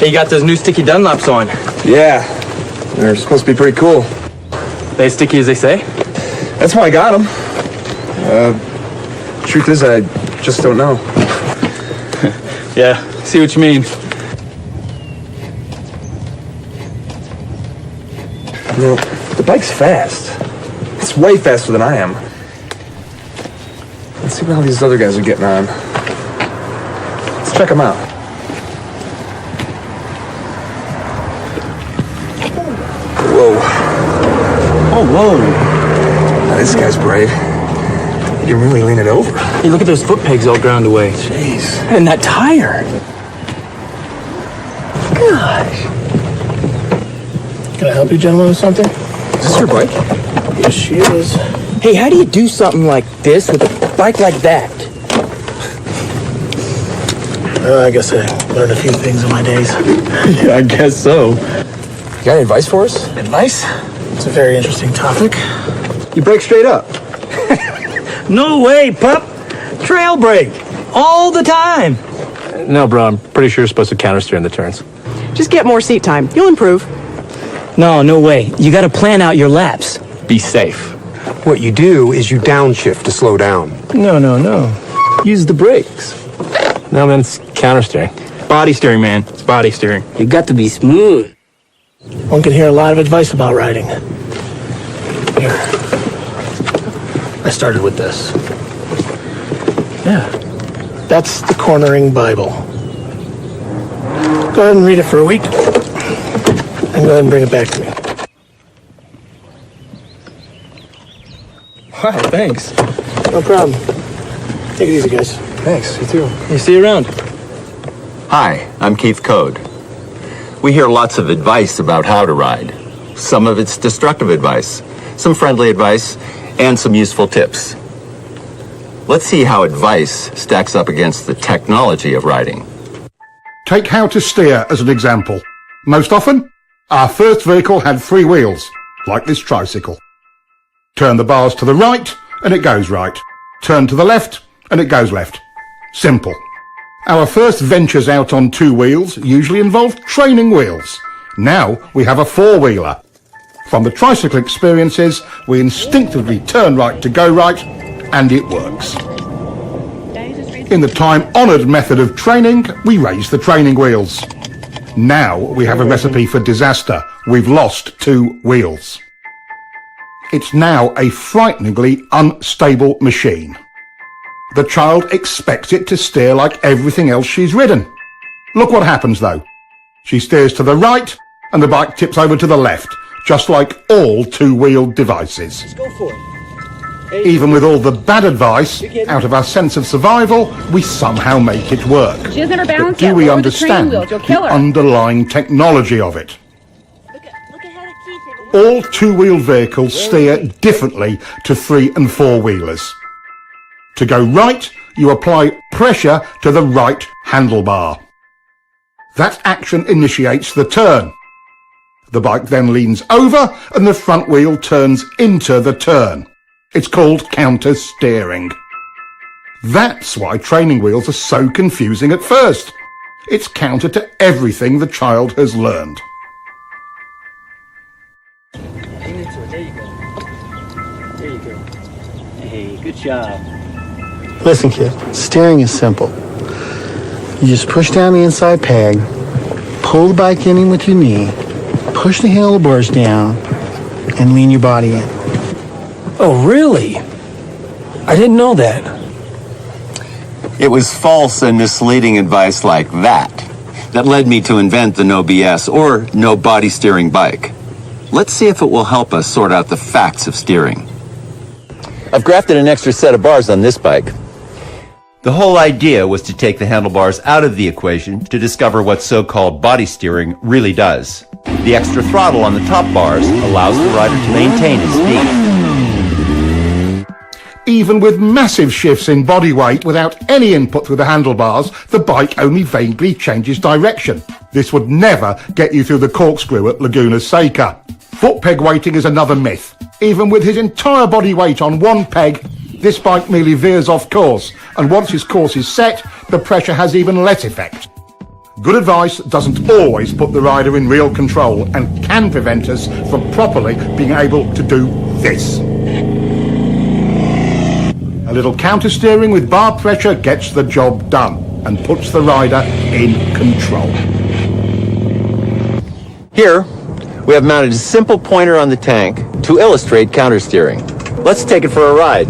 Hey, you got those new sticky Dunlops on. Yeah, they're supposed to be pretty cool. They as sticky as they say? That's why I got them. Truth is, I just don't know. Yeah, see what you mean. You know, the bike's fast. It's way faster than I am. Let's see how these other guys are getting on. Let's check them out. Whoa. Oh, whoa. Now, this guy's brave. He can really lean it over. Hey, look at those foot pegs all ground away. Jeez. And that tire. Gosh. Can I help you gentlemen with something? Is this your bike? Yes, she is. Hey, how do you do something like this with a bike like that? I guess I learned a few things in my days. Yeah, I guess so. You got any advice for us? Advice? It's a very interesting topic. You brake straight up. No way, pup. Trail brake. All the time. No, bro, I'm pretty sure you're supposed to counter steer in the turns. Just get more seat time. You'll improve. No way. You got to plan out your laps. Be safe. What you do is you downshift to slow down. No. Use the brakes. No, man, it's counter steering. Body steering, man. It's body steering. You got to be smooth. One can hear a lot of advice about riding. Here. I started with this. Yeah. That's the Cornering Bible. Go ahead and read it for a week. And go ahead and bring it back to me. Wow, thanks. No problem. Take it easy, guys. Thanks, you too. You see you around. Hi, I'm Keith Code. We hear lots of advice about how to ride. Some of it's destructive advice, some friendly advice, and some useful tips. Let's see how advice stacks up against the technology of riding. Take how to steer as an example. Most often, our first vehicle had 3 wheels, like this tricycle. Turn the bars to the right, and it goes right. Turn to the left, and it goes left. Simple. Our first ventures out on 2 wheels usually involved training wheels. Now we have a 4-wheeler. From the tricycle experiences, we instinctively turn right to go right, and it works. In the time-honoured method of training, we raise the training wheels. Now we have a recipe for disaster. We've lost 2 wheels. It's now a frighteningly unstable machine. The child expects it to steer like everything else she's ridden. Look what happens though. She steers to the right and the bike tips over to the left, just like all 2-wheeled devices. Just go for it. Even with all the bad advice, out of our sense of survival, we somehow make it work. She doesn't have her balance But do yet. we Lower the training understand wheels. You'll kill the her. underlying technology of it? Look ahead at Keith. All 2-wheel vehicles steer differently to 3- and 4-wheelers. To go right, you apply pressure to the right handlebar. That action initiates the turn. The bike then leans over and the front wheel turns into the turn. It's called counter steering. That's why training wheels are so confusing at first. It's counter to everything the child has learned. There you go. Hey, good job. Listen, kid. Steering is simple. You just push down the inside peg, pull the bike in with your knee, push the handlebars down, and lean your body in. Oh, really? I didn't know that. It was false and misleading advice like that led me to invent the no BS or no body steering bike. Let's see if it will help us sort out the facts of steering. I've grafted an extra set of bars on this bike. The whole idea was to take the handlebars out of the equation to discover what so-called body steering really does. The extra throttle on the top bars allows the rider to maintain his speed. Even with massive shifts in body weight without any input through the handlebars, the bike only vaguely changes direction. This would never get you through the corkscrew at Laguna Seca. Foot peg weighting is another myth. Even with his entire body weight on one peg, this bike merely veers off course, and once his course is set, the pressure has even less effect. Good advice doesn't always put the rider in real control and can prevent us from properly being able to do this. A little counter-steering with bar pressure gets the job done and puts the rider in control. Here, we have mounted a simple pointer on the tank to illustrate countersteering. Let's take it for a ride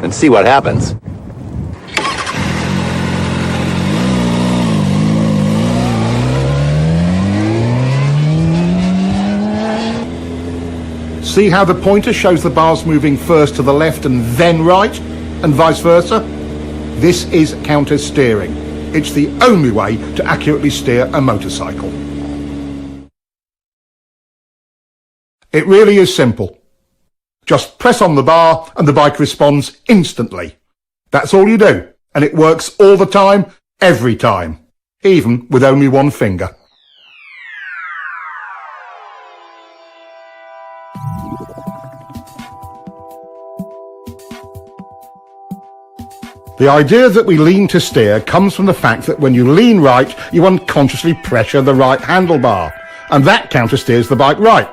and see what happens. See how the pointer shows the bars moving first to the left and then right, and vice versa? This is counter-steering. It's the only way to accurately steer a motorcycle. It really is simple. Just press on the bar and the bike responds instantly. That's all you do, and it works all the time, every time, even with only one finger. The idea that we lean to steer comes from the fact that when you lean right, you unconsciously pressure the right handlebar, and that counter-steers the bike right.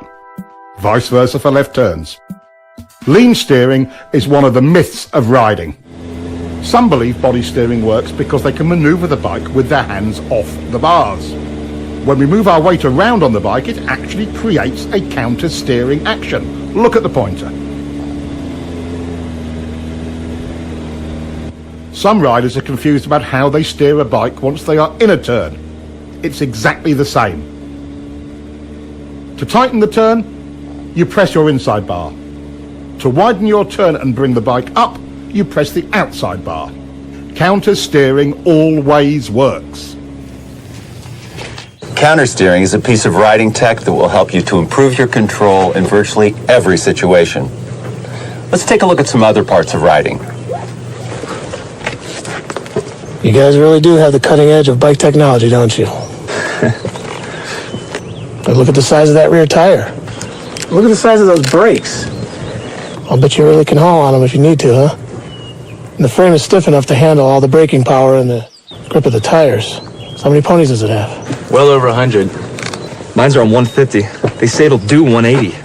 Vice versa for left turns. Lean steering is one of the myths of riding. Some believe body steering works because they can maneuver the bike with their hands off the bars. When we move our weight around on the bike, it actually creates a counter-steering action. Look at the pointer. Some riders are confused about how they steer a bike once they are in a turn. It's exactly the same. To tighten the turn, you press your inside bar. To widen your turn and bring the bike up, you press the outside bar. Counter-steering always works. Countersteering is a piece of riding tech that will help you to improve your control in virtually every situation. Let's take a look at some other parts of riding. You guys really do have the cutting edge of bike technology, don't you? Look at the size of that rear tire. Look at the size of those brakes. I'll bet you really can haul on them if you need to, huh? And the frame is stiff enough to handle all the braking power and the grip of the tires. So how many ponies does it have? Well over 100. Mine's are on 150. They say it'll do 180.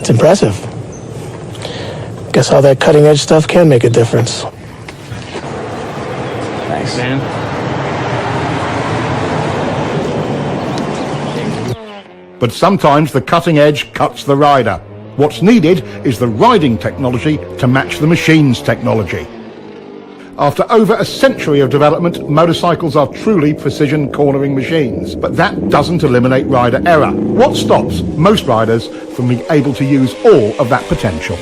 It's impressive. Guess all that cutting edge stuff can make a difference. Thanks, man. But sometimes the cutting edge cuts the rider. What's needed is the riding technology to match the machine's technology. After over a century of development, motorcycles are truly precision cornering machines. But that doesn't eliminate rider error. What stops most riders from being able to use all of that potential?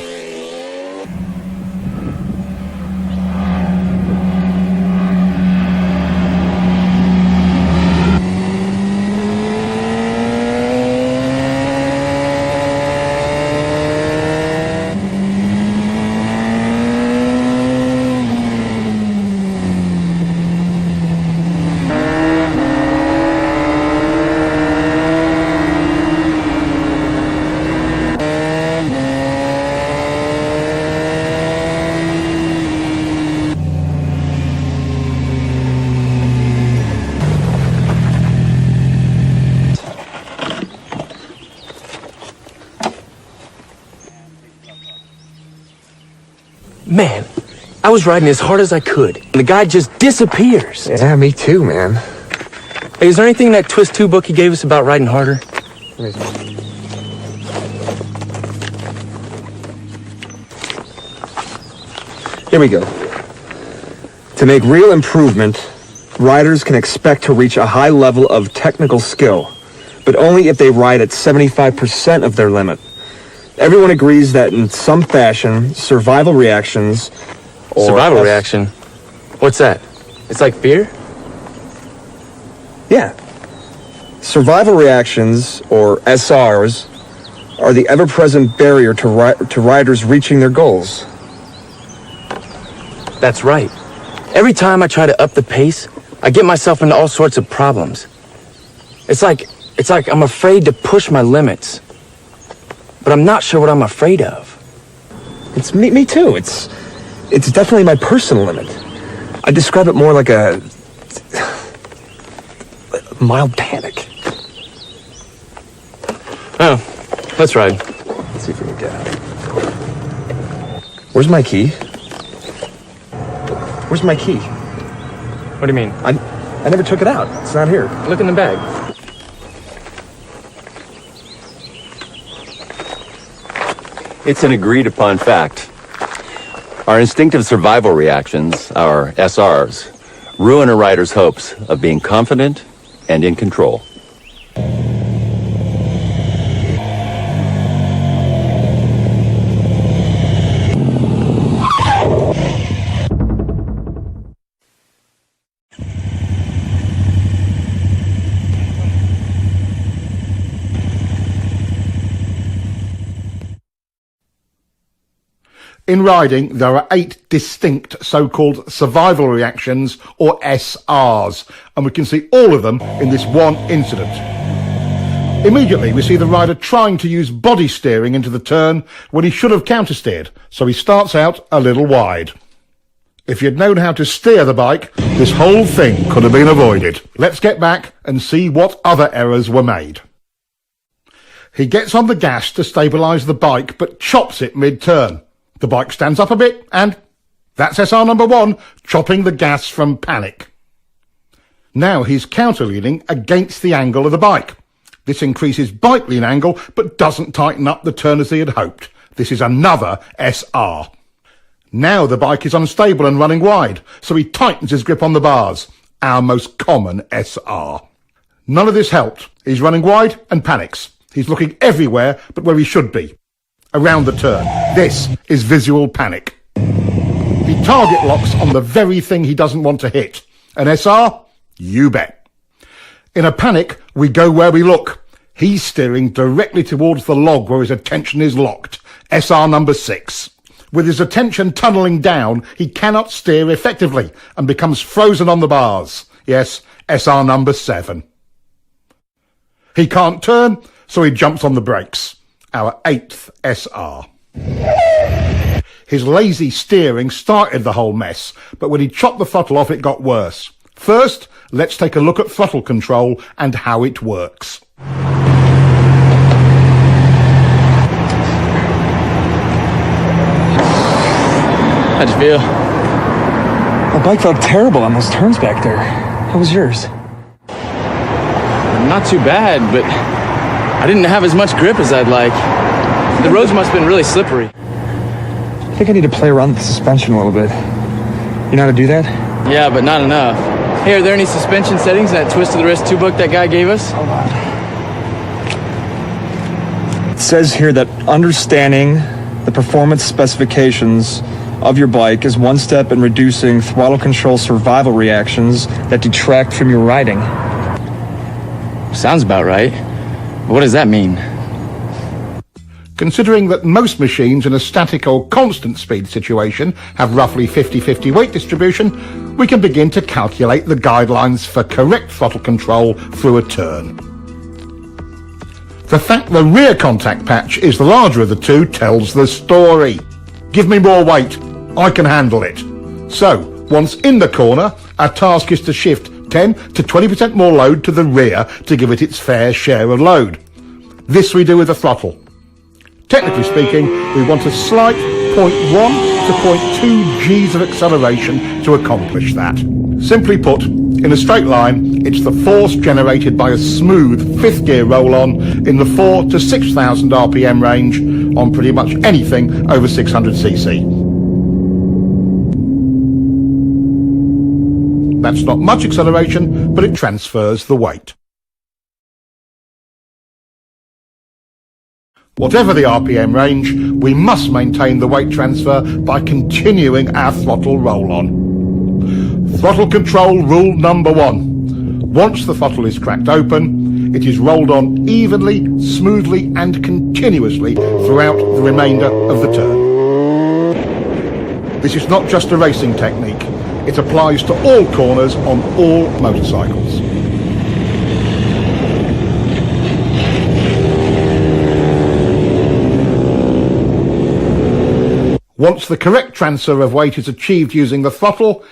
Man, I was riding as hard as I could, and the guy just disappears. Yeah, me too, man. Hey, is there anything in that Twist 2 book he gave us about riding harder? Here we go. To make real improvement, riders can expect to reach a high level of technical skill, but only if they ride at 75% of their limit. Everyone agrees that in some fashion, survival reactions or... Survival reaction? What's that? It's like fear? Yeah. Survival reactions, or SRs, are the ever-present barrier to riders reaching their goals. That's right. Every time I try to up the pace, I get myself into all sorts of problems. It's like I'm afraid to push my limits. But I'm not sure what I'm afraid of. It's me too. It's definitely my personal limit. I describe it more like a mild panic. Oh, let's ride. Let's see if we can get out. Where's my key? Where's my key? What do you mean? I never took it out. It's not here. Look in the bag. It's an agreed upon fact. Our instinctive survival reactions, our SRs, ruin a rider's hopes of being confident and in control. In riding, there are 8 distinct so-called survival reactions, or SRs, and we can see all of them in this one incident. Immediately, we see the rider trying to use body steering into the turn when he should have countersteered, so he starts out a little wide. If you'd known how to steer the bike, this whole thing could have been avoided. Let's get back and see what other errors were made. He gets on the gas to stabilise the bike, but chops it mid-turn. The bike stands up a bit, and that's SR number 1, chopping the gas from panic. Now he's counterleaning against the angle of the bike. This increases bike lean angle, but doesn't tighten up the turn as he had hoped. This is another SR. Now the bike is unstable and running wide, so he tightens his grip on the bars. Our most common SR. None of this helped. He's running wide and panics. He's looking everywhere but where he should be. Around the turn. This is visual panic. He target locks on the very thing he doesn't want to hit. An SR? You bet. In a panic, we go where we look. He's steering directly towards the log where his attention is locked. SR number 6. With his attention tunnelling down, he cannot steer effectively and becomes frozen on the bars. Yes, SR number 7. He can't turn, so he jumps on the brakes. Our 8th SR. His lazy steering started the whole mess, but when he chopped the throttle off, it got worse. First, let's take a look at throttle control and how it works. How'd you feel? My bike felt terrible on those turns back there. How was yours? Not too bad, but I didn't have as much grip as I'd like. The roads must have been really slippery. I think I need to play around with the suspension a little bit. You know how to do that? Yeah, but not enough. Hey, are there any suspension settings in that twist of the wrist 2 book that guy gave us? Hold on. It says here that understanding the performance specifications of your bike is one step in reducing throttle control survival reactions that detract from your riding. Sounds about right. What does that mean? Considering that most machines in a static or constant speed situation have roughly 50-50 weight distribution, we can begin to calculate the guidelines for correct throttle control through a turn. The fact the rear contact patch is the larger of the two tells the story. Give me more weight, I can handle it. So, once in the corner, our task is to shift 10 to 20% more load to the rear to give it its fair share of load. This we do with the throttle. Technically speaking, we want a slight 0.1 to 0.2 Gs of acceleration to accomplish that. Simply put, in a straight line, it's the force generated by a smooth 5th gear roll-on in the 4 to 6,000 RPM range on pretty much anything over 600cc. That's not much acceleration, but it transfers the weight. Whatever the RPM range, we must maintain the weight transfer by continuing our throttle roll-on. Throttle control rule number 1. Once the throttle is cracked open, it is rolled on evenly, smoothly and continuously throughout the remainder of the turn. This is not just a racing technique. It applies to all corners on all motorcycles. Once the correct transfer of weight is achieved using the throttle,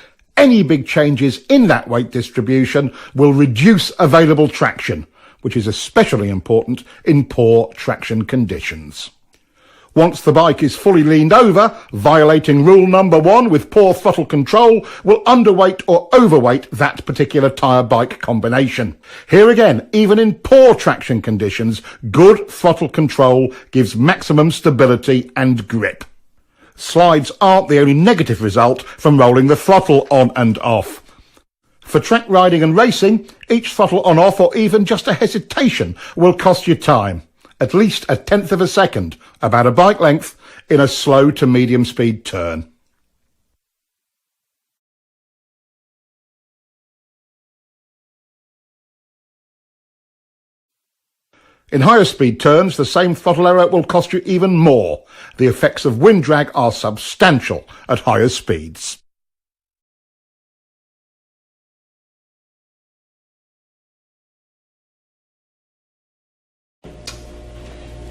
any big changes in that weight distribution will reduce available traction, which is especially important in poor traction conditions. Once the bike is fully leaned over, violating rule number 1 with poor throttle control will underweight or overweight that particular tyre bike combination. Here again, even in poor traction conditions, good throttle control gives maximum stability and grip. Slides aren't the only negative result from rolling the throttle on and off. For track riding and racing, each throttle on off or even just a hesitation will cost you time. At least 1/10 of a second, about a bike length, in a slow to medium speed turn. In higher speed turns, the same throttle error will cost you even more. The effects of wind drag are substantial at higher speeds.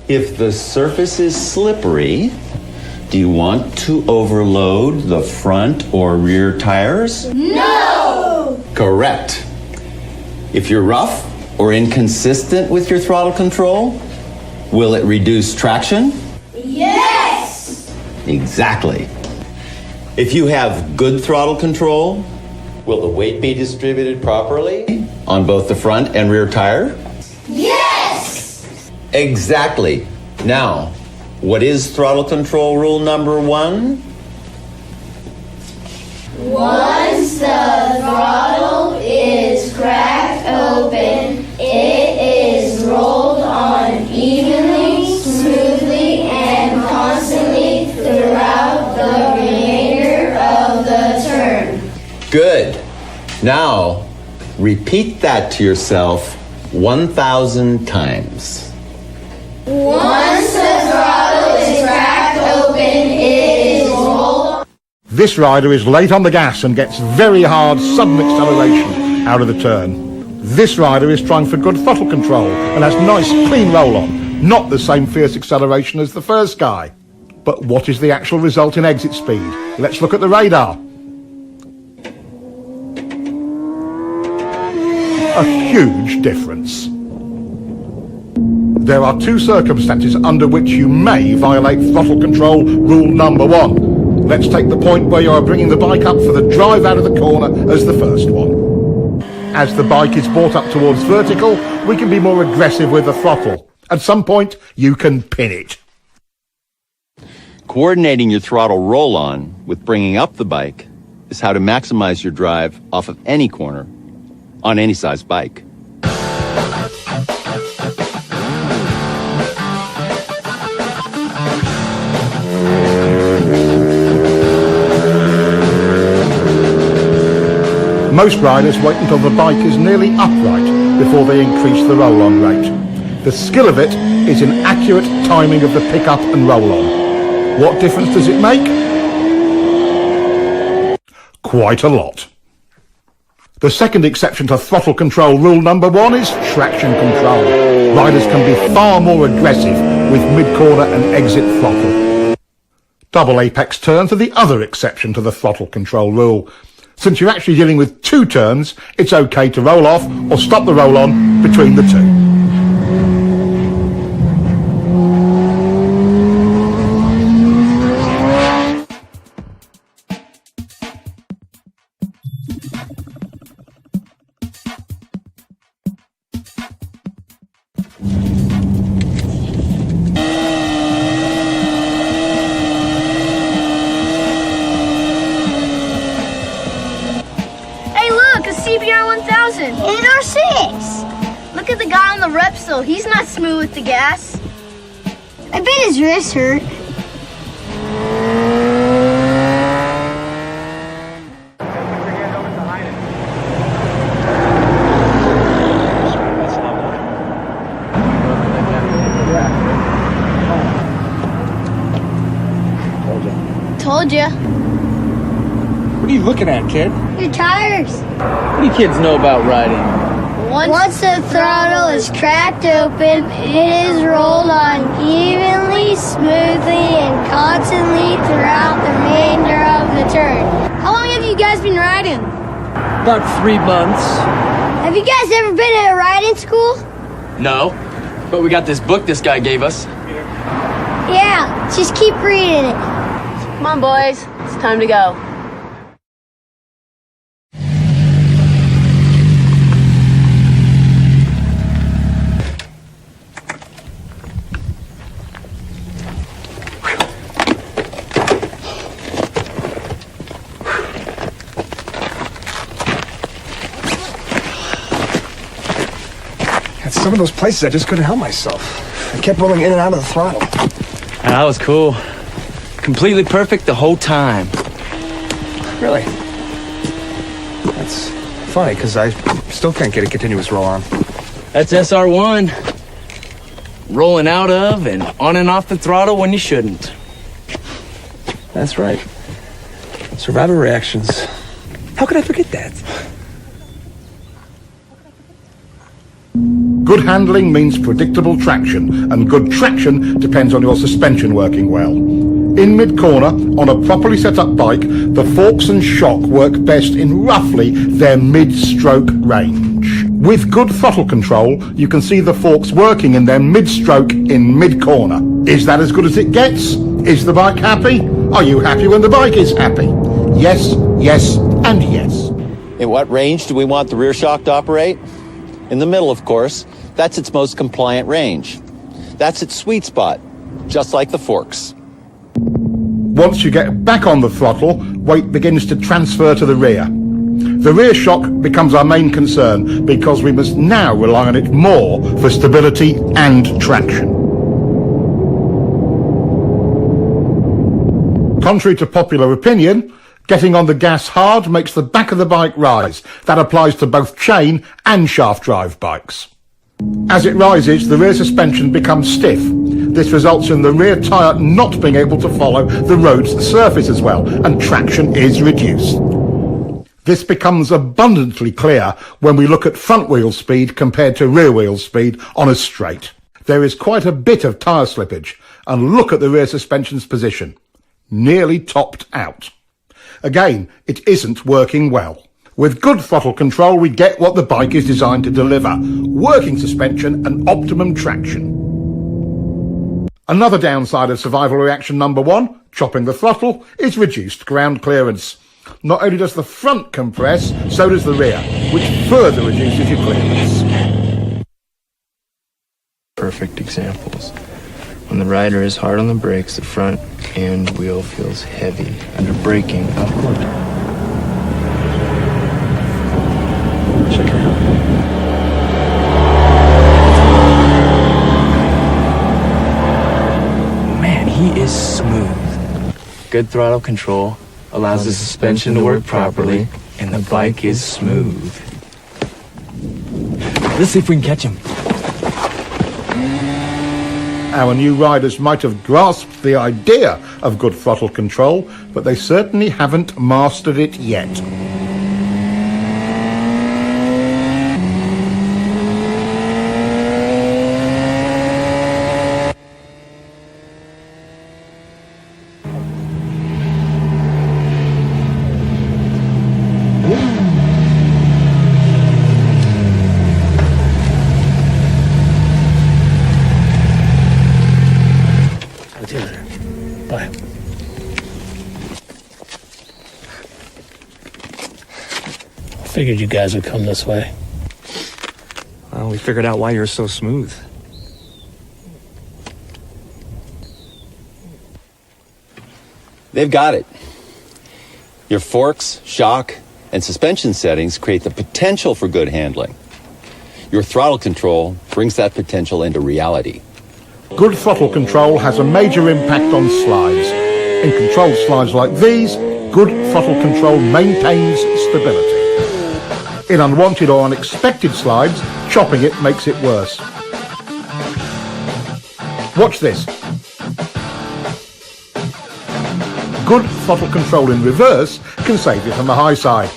If the surface is slippery, do you want to overload the front or rear tires? No! Correct. If you're rough or inconsistent with your throttle control, will it reduce traction? Yes! Exactly. If you have good throttle control, will the weight be distributed properly on both the front and rear tire? Yes! Exactly. Now, what is throttle control rule number 1? Once the throttle is cracked open, it is rolled on evenly, smoothly, and constantly throughout the remainder of the turn. Good. Now, repeat that to yourself 1,000 times. Once the throttle is cracked open, it is rolled. This rider is late on the gas and gets very hard sudden acceleration out of the turn. This rider is trying for good throttle control and has nice clean roll-on, not the same fierce acceleration as the first guy. But what is the actual result in exit speed? Let's look at the radar. A huge difference. There are 2 circumstances under which you may violate throttle control rule number 1. Let's take the point where you are bringing the bike up for the drive out of the corner as the first one. As the bike is brought up towards vertical, we can be more aggressive with the throttle. At some point, you can pin it. Coordinating your throttle roll-on with bringing up the bike is how to maximize your drive off of any corner on any size bike. Most riders wait until the bike is nearly upright before they increase the roll-on rate. The skill of it is in accurate timing of the pick-up and roll-on. What difference does it make? Quite a lot. The second exception to throttle control rule number 1 is traction control. Riders can be far more aggressive with mid-corner and exit throttle. Double apex turns are the other exception to the throttle control rule. Since you're actually dealing with 2 turns, it's okay to roll off or stop the roll-on between the 2. Look at the guy on the Repsol. He's not smooth with the gas. I bet his wrist hurt. Told ya. What are you looking at, kid? Your tires. What do you kids know about riding? Once the throttle is cracked open, it is rolled on evenly, smoothly, and constantly throughout the remainder of the turn. How long have you guys been riding? trying? About 3 months. Have you guys ever been at a riding school? No, but we got this book this guy gave us. Yeah, just keep reading it. Come on, boys. It's time to go. At some of those places, I just couldn't help myself. I kept rolling in and out of the throttle. That was cool. Completely perfect the whole time. Really? That's funny, because I still can't get a continuous roll on. That's SR1. Rolling out of and on and off the throttle when you shouldn't. That's right. Survivor reactions. How could I forget that? Good handling means predictable traction, and good traction depends on your suspension working well. In mid-corner, on a properly set up bike, the forks and shock work best in roughly their mid-stroke range. With good throttle control, you can see the forks working in their mid-stroke in mid-corner. Is that as good as it gets? Is the bike happy? Are you happy when the bike is happy? Yes, yes, and yes. In what range do we want the rear shock to operate? In the middle, of course. That's its most compliant range. That's its sweet spot, just like the forks. Once you get back on the throttle, weight begins to transfer to the rear. The rear shock becomes our main concern because we must now rely on it more for stability and traction. Contrary to popular opinion, getting on the gas hard makes the back of the bike rise. That applies to both chain and shaft drive bikes. As it rises, the rear suspension becomes stiff. This results in the rear tyre not being able to follow the road's surface as well, and traction is reduced. This becomes abundantly clear when we look at front wheel speed compared to rear wheel speed on a straight. There is quite a bit of tyre slippage, and look at the rear suspension's position. Nearly topped out. Again, it isn't working well. With good throttle control, we get what the bike is designed to deliver. Working suspension and optimum traction. Another downside of survival reaction number 1, chopping the throttle, is reduced ground clearance. Not only does the front compress, so does the rear, which further reduces your clearance. Perfect examples. When the rider is hard on the brakes, the front end wheel feels heavy under braking upward. Check it out. Man, he is smooth. Good throttle control allows the suspension to work properly, and the bike is smooth. Let's see if we can catch him. Our new riders might have grasped the idea of good throttle control, but they certainly haven't mastered it yet. Bye. Figured you guys would come this way. Well, we figured out why you're so smooth. They've got it. Your forks, shock, and suspension settings create the potential for good handling. Your throttle control brings that potential into reality. Good throttle control has a major impact on slides. In controlled slides like these, good throttle control maintains stability. In unwanted or unexpected slides, chopping it makes it worse. Watch this. Good throttle control in reverse can save you from the high side.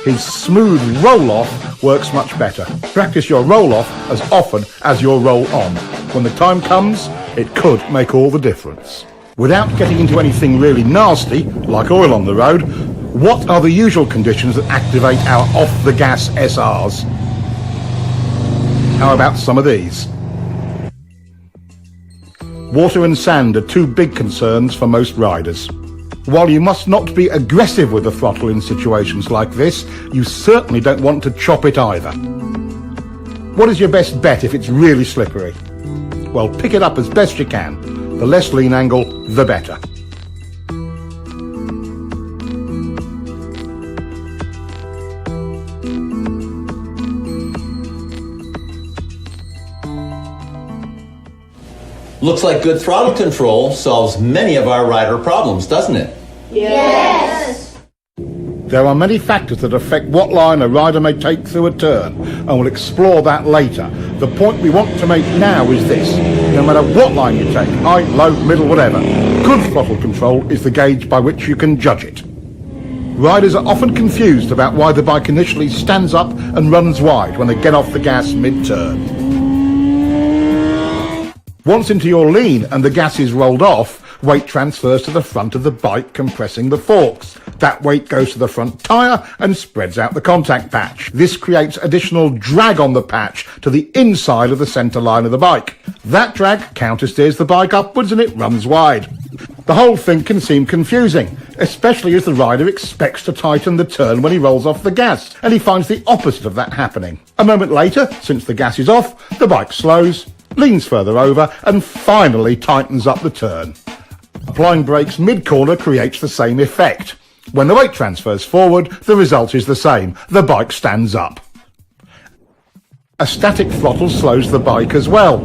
His smooth roll-off works much better. Practice your roll-off as often as your roll-on. When the time comes, it could make all the difference. Without getting into anything really nasty, like oil on the road, what are the usual conditions that activate our off-the-gas SRs? How about some of these? Water and sand are two big concerns for most riders. While you must not be aggressive with the throttle in situations like this, you certainly don't want to chop it either. What is your best bet if it's really slippery? Well, pick it up as best you can. The less lean angle, the better. Looks like good throttle control solves many of our rider problems, doesn't it? Yes. There are many factors that affect what line a rider may take through a turn, and we'll explore that later. The point we want to make now is this: no matter what line you take, high, low, middle, whatever, good throttle control is the gauge by which you can judge it. Riders are often confused about why the bike initially stands up and runs wide when they get off the gas mid-turn. Once into your lean and the gas is rolled off, weight transfers to the front of the bike, compressing the forks. That weight goes to the front tyre and spreads out the contact patch. This creates additional drag on the patch to the inside of the centre line of the bike. That drag countersteers the bike upwards and it runs wide. The whole thing can seem confusing, especially as the rider expects to tighten the turn when he rolls off the gas, and he finds the opposite of that happening. A moment later, since the gas is off, the bike slows, leans further over, and finally tightens up the turn. Applying brakes mid-corner creates the same effect. When the weight transfers forward, the result is the same. The bike stands up. A static throttle slows the bike as well.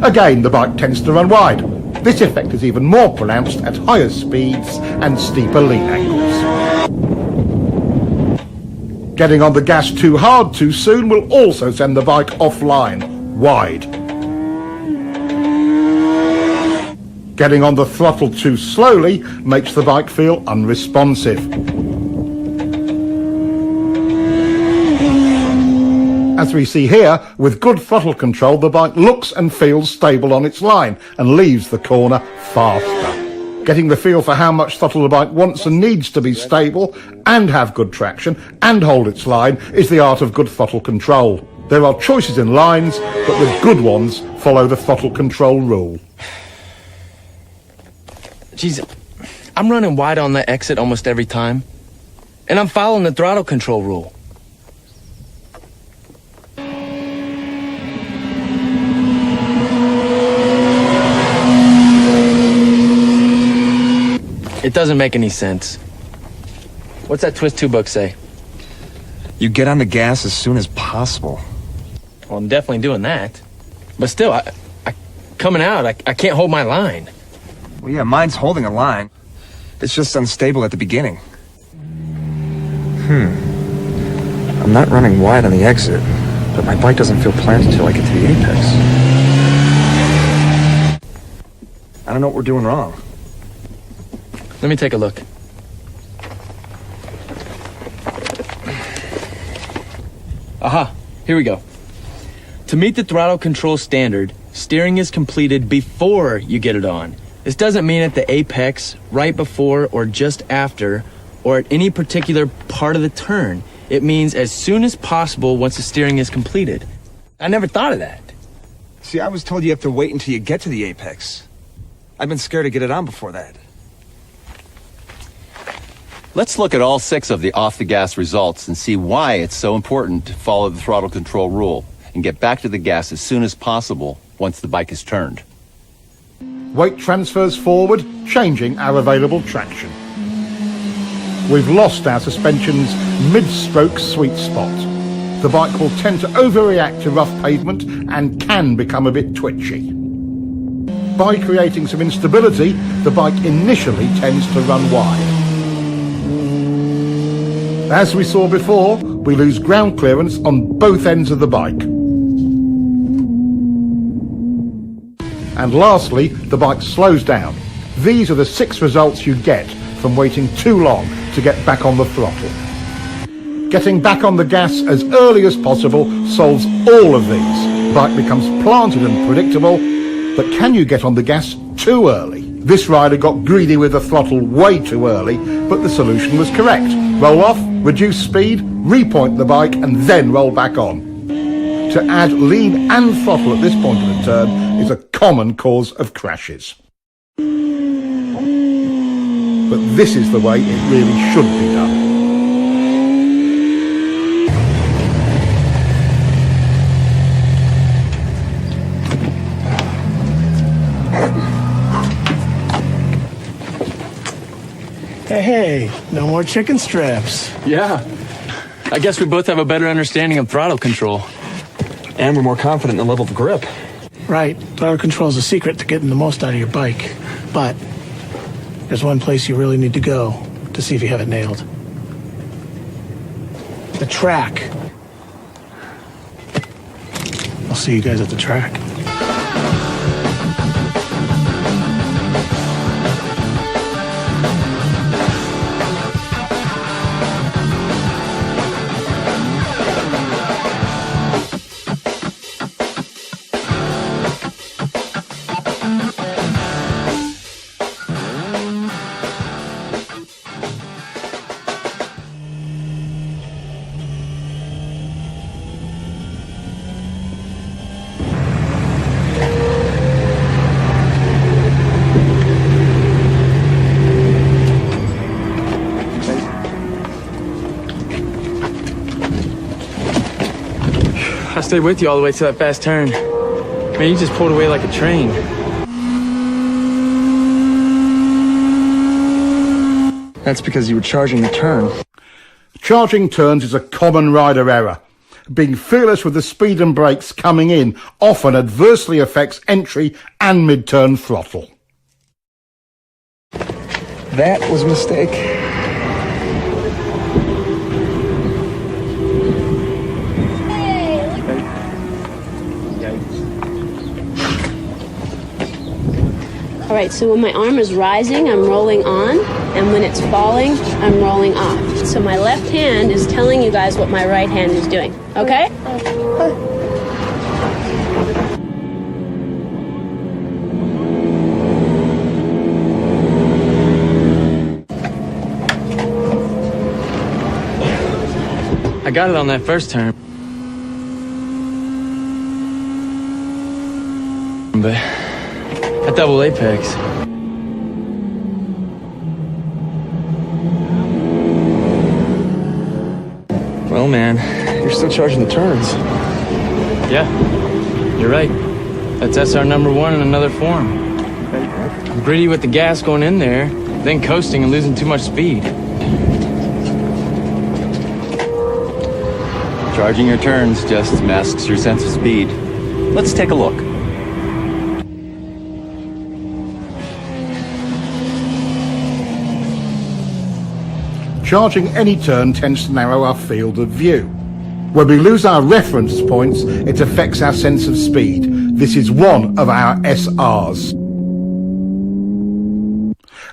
Again, the bike tends to run wide. This effect is even more pronounced at higher speeds and steeper lean angles. Getting on the gas too hard too soon will also send the bike offline, wide. Getting on the throttle too slowly makes the bike feel unresponsive. As we see here, with good throttle control, the bike looks and feels stable on its line and leaves the corner faster. Getting the feel for how much throttle the bike wants and needs to be stable and have good traction and hold its line is the art of good throttle control. There are choices in lines, but the good ones follow the throttle control rule. Jeez, I'm running wide on the exit almost every time. And I'm following the throttle control rule. It doesn't make any sense. What's that Twist 2 book say? You get on the gas as soon as possible. Well, I'm definitely doing that. But still, I coming out, I can't hold my line. Well, yeah, mine's holding a line. It's just unstable at the beginning. I'm not running wide on the exit, but my bike doesn't feel planted until I get to the apex. I don't know what we're doing wrong. Let me take a look. Aha, here we go. To meet the throttle control standard, steering is completed before you get it on. This doesn't mean at the apex, right before, or just after, or at any particular part of the turn. It means as soon as possible once the steering is completed. I never thought of that. See, I was told you have to wait until you get to the apex. I've been scared to get it on before that. Let's look at all 6 of the off-the-gas results and see why it's so important to follow the throttle control rule and get back to the gas as soon as possible once the bike is turned. Weight transfers forward, changing our available traction. We've lost our suspension's mid-stroke sweet spot. The bike will tend to overreact to rough pavement and can become a bit twitchy. By creating some instability, the bike initially tends to run wide. As we saw before, we lose ground clearance on both ends of the bike. And lastly, the bike slows down. These are the 6 results you get from waiting too long to get back on the throttle. Getting back on the gas as early as possible solves all of these. The bike becomes planted and predictable, but can you get on the gas too early? This rider got greedy with the throttle way too early, but the solution was correct. Roll off, reduce speed, repoint the bike, and then roll back on. To add lean and throttle at this point of the turn is a common cause of crashes. But this is the way it really should be done. Hey, no more chicken strips. Yeah. I guess we both have a better understanding of throttle control. And we're more confident in the level of grip. Right, throttle control is a secret to getting the most out of your bike. But there's one place you really need to go to see if you have it nailed. The track. I'll see you guys at the track. I stayed with you all the way to that fast turn. Man, you just pulled away like a train. That's because you were charging the turn. Charging turns is a common rider error. Being fearless with the speed and brakes coming in often adversely affects entry and mid-turn throttle. That was a mistake. All right, so when my arm is rising, I'm rolling on, and when it's falling, I'm rolling off. So my left hand is telling you guys what my right hand is doing, okay? I got it on that first turn. But that double apex. Well, man, you're still charging the turns. Yeah, you're right. That's SR number 1 in another form. I'm greedy with the gas going in there, then coasting and losing too much speed. Charging your turns just masks your sense of speed. Let's take a look. Charging any turn tends to narrow our field of view. When we lose our reference points, it affects our sense of speed. This is one of our SRs.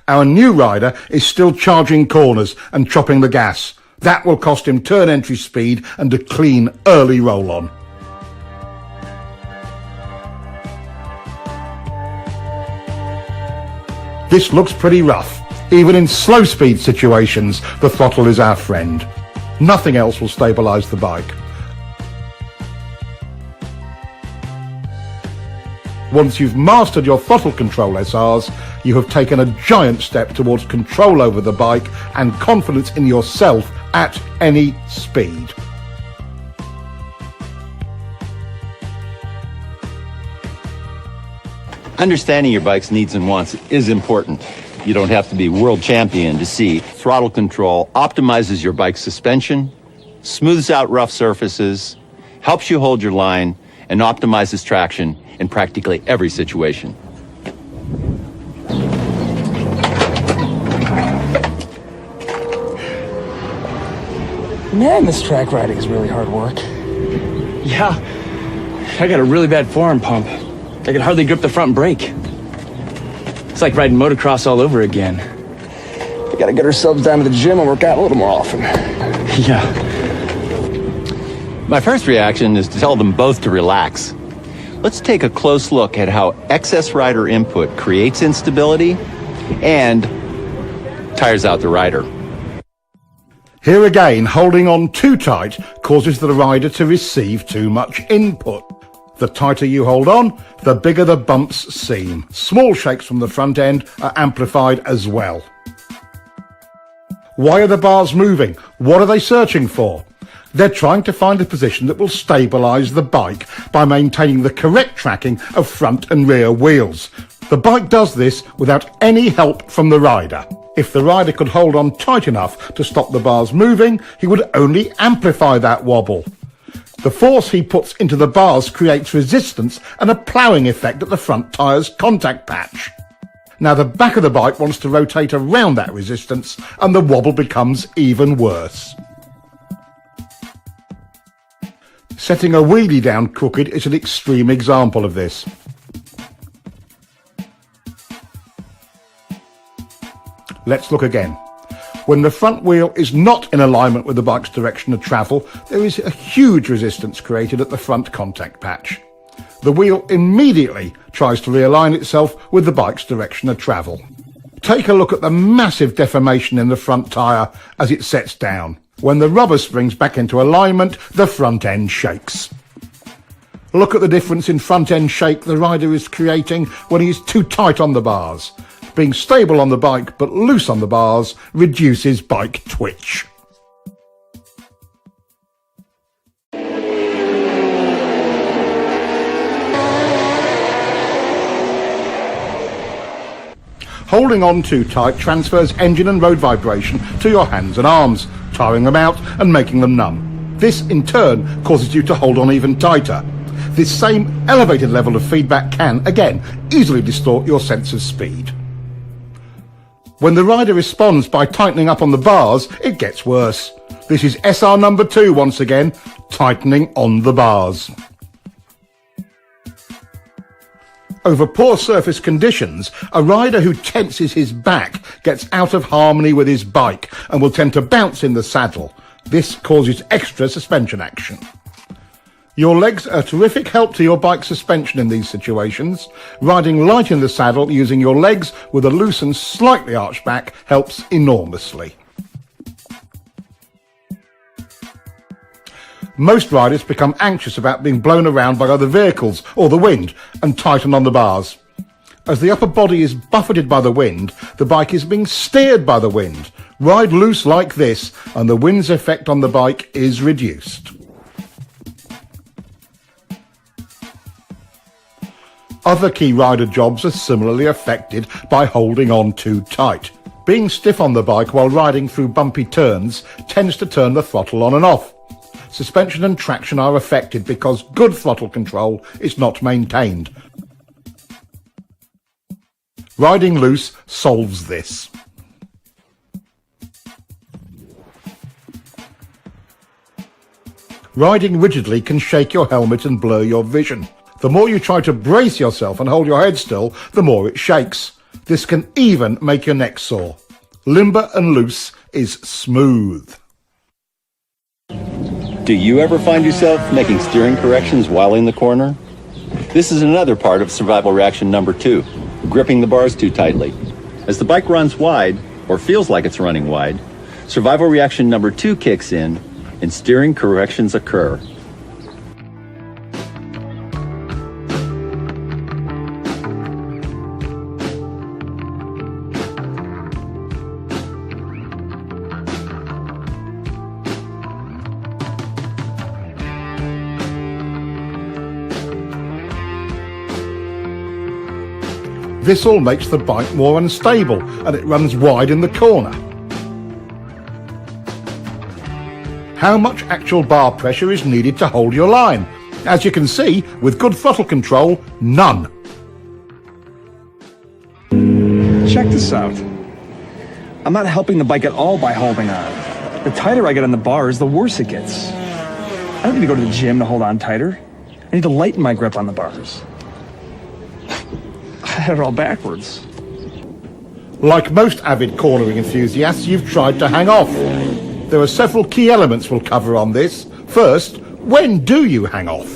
Our new rider is still charging corners and chopping the gas. That will cost him turn entry speed and a clean early roll-on. This looks pretty rough. Even in slow speed situations, the throttle is our friend. Nothing else will stabilize the bike. Once you've mastered your throttle control SRs, you have taken a giant step towards control over the bike and confidence in yourself at any speed. Understanding your bike's needs and wants is important. You don't have to be world champion to see throttle control optimizes your bike's suspension, smooths out rough surfaces, helps you hold your line, and optimizes traction in practically every situation. Man, this track riding is really hard work. Yeah, I got a really bad forearm pump. I could hardly grip the front brake. It's like riding motocross all over again. We gotta get ourselves down to the gym and work out a little more often. Yeah. My first reaction is to tell them both to relax. let's take a close look at how excess rider input creates instability and tires out the rider. Here again, holding on too tight causes the rider to receive too much input. The tighter you hold on, the bigger the bumps seem. Small shakes from the front end are amplified as well. Why are the bars moving? What are they searching for? They're trying to find a position that will stabilise the bike by maintaining the correct tracking of front and rear wheels. The bike does this without any help from the rider. If the rider could hold on tight enough to stop the bars moving, he would only amplify that wobble. The force he puts into the bars creates resistance and a ploughing effect at the front tyre's contact patch. Now the back of the bike wants to rotate around that resistance and the wobble becomes even worse. Setting a wheelie down crooked is an extreme example of this. Let's look again. When the front wheel is not in alignment with the bike's direction of travel, there is a huge resistance created at the front contact patch. The wheel immediately tries to realign itself with the bike's direction of travel. Take a look at the massive deformation in the front tyre as it sets down. When the rubber springs back into alignment, the front end shakes. Look at the difference in front end shake the rider is creating when he is too tight on the bars. Being stable on the bike but loose on the bars reduces bike twitch. Holding on too tight transfers engine and road vibration to your hands and arms, tiring them out and making them numb. This in turn causes you to hold on even tighter. This same elevated level of feedback can, again, easily distort your sense of speed. When the rider responds by tightening up on the bars, it gets worse. This is SR number 2 once again, tightening on the bars. Over poor surface conditions, a rider who tenses his back gets out of harmony with his bike and will tend to bounce in the saddle. This causes extra suspension action. Your legs are a terrific help to your bike's suspension in these situations. Riding light in the saddle using your legs with a loose and slightly arched back helps enormously. Most riders become anxious about being blown around by other vehicles or the wind and tighten on the bars. As the upper body is buffeted by the wind, the bike is being steered by the wind. Ride loose like this and the wind's effect on the bike is reduced. Other key rider jobs are similarly affected by holding on too tight. Being stiff on the bike while riding through bumpy turns tends to turn the throttle on and off. Suspension and traction are affected because good throttle control is not maintained. Riding loose solves this. Riding rigidly can shake your helmet and blur your vision. The more you try to brace yourself and hold your head still, the more it shakes. This can even make your neck sore. Limber and loose is smooth. Do you ever find yourself making steering corrections while in the corner? This is another part of survival reaction number 2, gripping the bars too tightly. As the bike runs wide, or feels like it's running wide, survival reaction number 2 kicks in and steering corrections occur. This all makes the bike more unstable and it runs wide in the corner. How much actual bar pressure is needed to hold your line? As you can see, with good throttle control, none. Check this out. I'm not helping the bike at all by holding on. The tighter I get on the bars, the worse it gets. I don't need to go to the gym to hold on tighter. I need to lighten my grip on the bars. I had it all backwards. Like most avid cornering enthusiasts, you've tried to hang off. There are several key elements we'll cover on this. First, when do you hang off?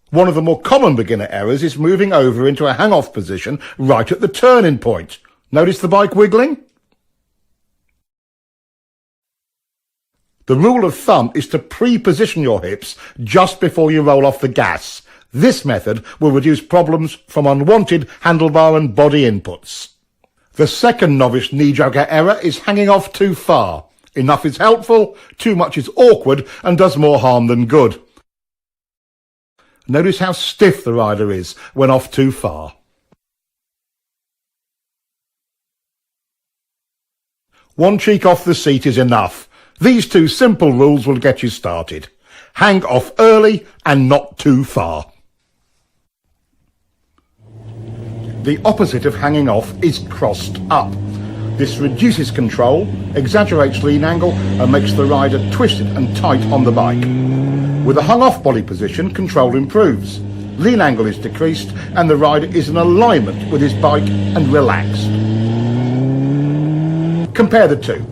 One of the more common beginner errors is moving over into a hang-off position right at the turning point. Notice the bike wiggling? The rule of thumb is to pre-position your hips just before you roll off the gas. This method will reduce problems from unwanted handlebar and body inputs. The second novice knee-jogger error is hanging off too far. Enough is helpful, too much is awkward and does more harm than good. Notice how stiff the rider is when off too far. One cheek off the seat is enough. These two simple rules will get you started. Hang off early and not too far. The opposite of hanging off is crossed up. This reduces control, exaggerates lean angle and makes the rider twisted and tight on the bike. With a hung-off body position, control improves. Lean angle is decreased and the rider is in alignment with his bike and relaxed. Compare the two.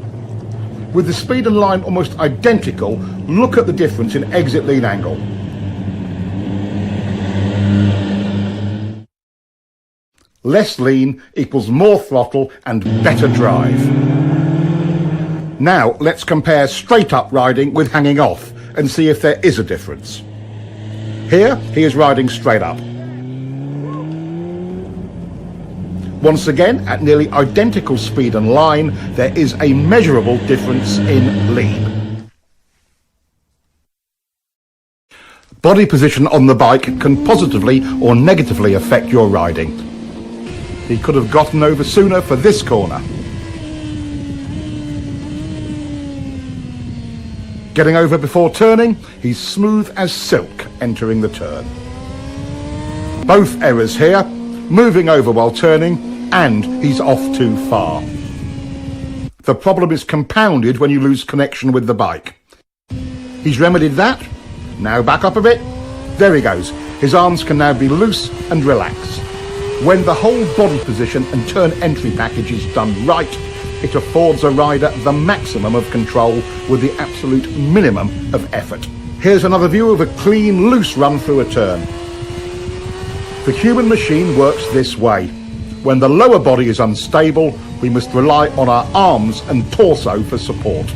With the speed and line almost identical, look at the difference in exit lean angle. Less lean equals more throttle and better drive. Now let's compare straight up riding with hanging off and see if there is a difference. Here he is riding straight up. Once again, at nearly identical speed and line, there is a measurable difference in lean. Body position on the bike can positively or negatively affect your riding. He could have gotten over sooner for this corner. Getting over before turning, he's smooth as silk entering the turn. Both errors here, moving over while turning, and he's off too far. The problem is compounded when you lose connection with the bike. He's remedied that. Now back up a bit. There he goes. His arms can now be loose and relaxed. When the whole body position and turn entry package is done right, it affords a rider the maximum of control with the absolute minimum of effort. Here's another view of a clean, loose run through a turn. The human machine works this way. When the lower body is unstable, we must rely on our arms and torso for support.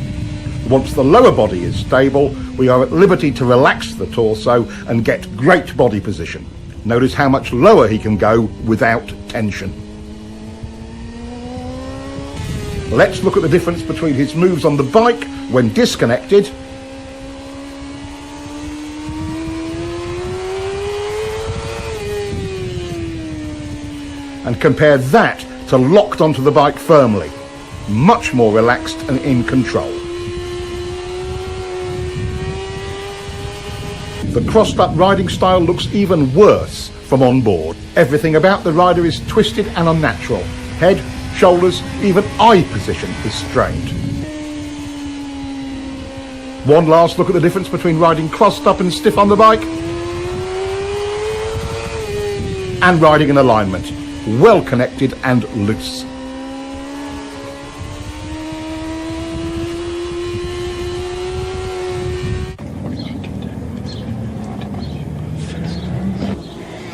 Once the lower body is stable, we are at liberty to relax the torso and get great body position. Notice how much lower he can go without tension. Let's look at the difference between his moves on the bike when disconnected and compare that to locked onto the bike firmly. Much more relaxed and in control. The crossed-up riding style looks even worse from on board. Everything about the rider is twisted and unnatural. Head, shoulders, even eye position is strained. One last look at the difference between riding crossed up and stiff on the bike and riding in alignment, well connected and loose.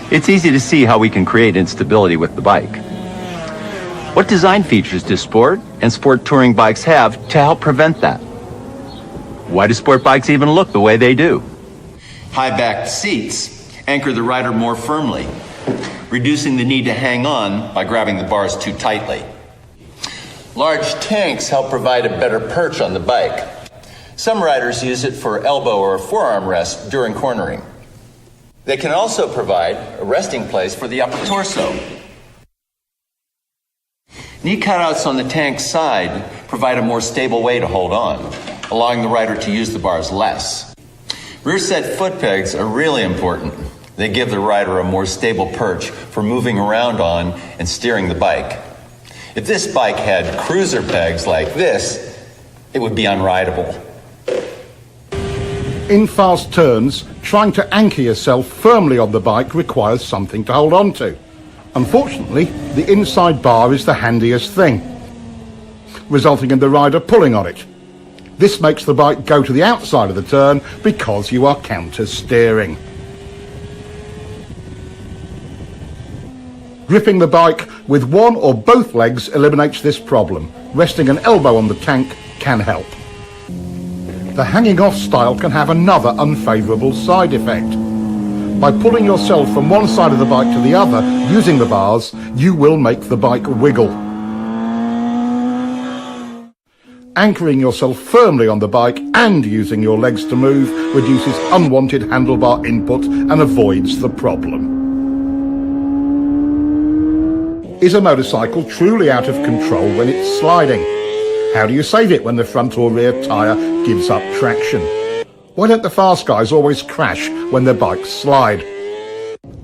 It's easy to see how we can create instability with the bike. What design features do sport and sport touring bikes have to help prevent that? Why do sport bikes even look the way they do? High-backed seats anchor the rider more firmly, reducing the need to hang on by grabbing the bars too tightly. Large tanks help provide a better perch on the bike. Some riders use it for elbow or forearm rest during cornering. They can also provide a resting place for the upper torso. Knee cutouts on the tank's side provide a more stable way to hold on, allowing the rider to use the bars less. Rear set foot pegs are really important. They give the rider a more stable perch for moving around on and steering the bike. If this bike had cruiser pegs like this, it would be unrideable. In fast turns, trying to anchor yourself firmly on the bike requires something to hold on to. Unfortunately, the inside bar is the handiest thing, resulting in the rider pulling on it. This makes the bike go to the outside of the turn because you are counter-steering. Gripping the bike with one or both legs eliminates this problem. Resting an elbow on the tank can help. The hanging off style can have another unfavourable side effect. By pulling yourself from one side of the bike to the other using the bars, you will make the bike wiggle. Anchoring yourself firmly on the bike and using your legs to move reduces unwanted handlebar input and avoids the problem. Is a motorcycle truly out of control when it's sliding? How do you save it when the front or rear tyre gives up traction? Why don't the fast guys always crash when their bikes slide?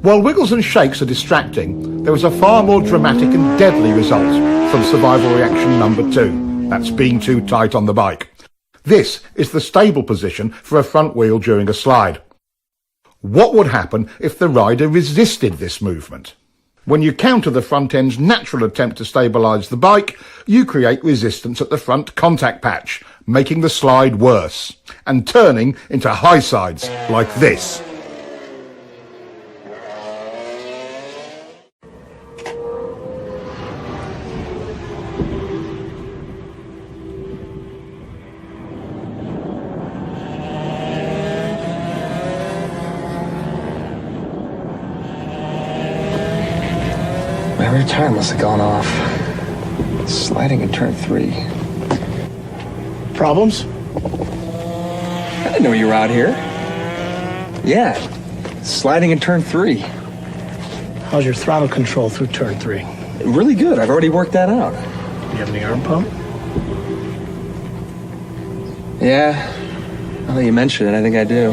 While wiggles and shakes are distracting, there is a far more dramatic and deadly result from survival reaction number 2. That's being too tight on the bike. This is the stable position for a front wheel during a slide. What would happen if the rider resisted this movement? When you counter the front end's natural attempt to stabilise the bike, you create resistance at the front contact patch, making the slide worse, and turning into high sides like this. My rear tire must have gone off. Sliding in turn 3. Problems? I didn't know you were out here. Yeah, sliding in turn 3. How's your throttle control through turn 3? Really good. I've already worked that out. Do you have any arm pump? Yeah, now that you mention it, I think I do.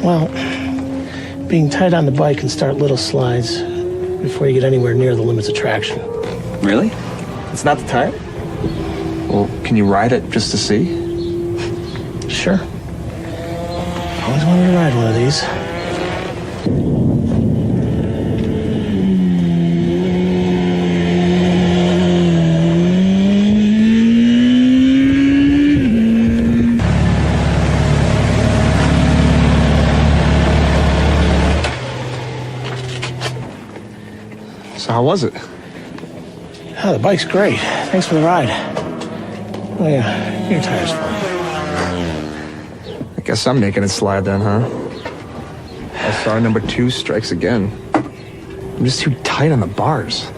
Well, being tight on the bike can start little slides before you get anywhere near the limits of traction. Really? It's not the tire? Well, can you ride it just to see? Sure. Always wanted to ride one of these. So how was it? Oh, the bike's great. Thanks for the ride. Oh yeah, your tire's fine. I guess I'm making it slide then, huh? SR number 2 strikes again. I'm just too tight on the bars.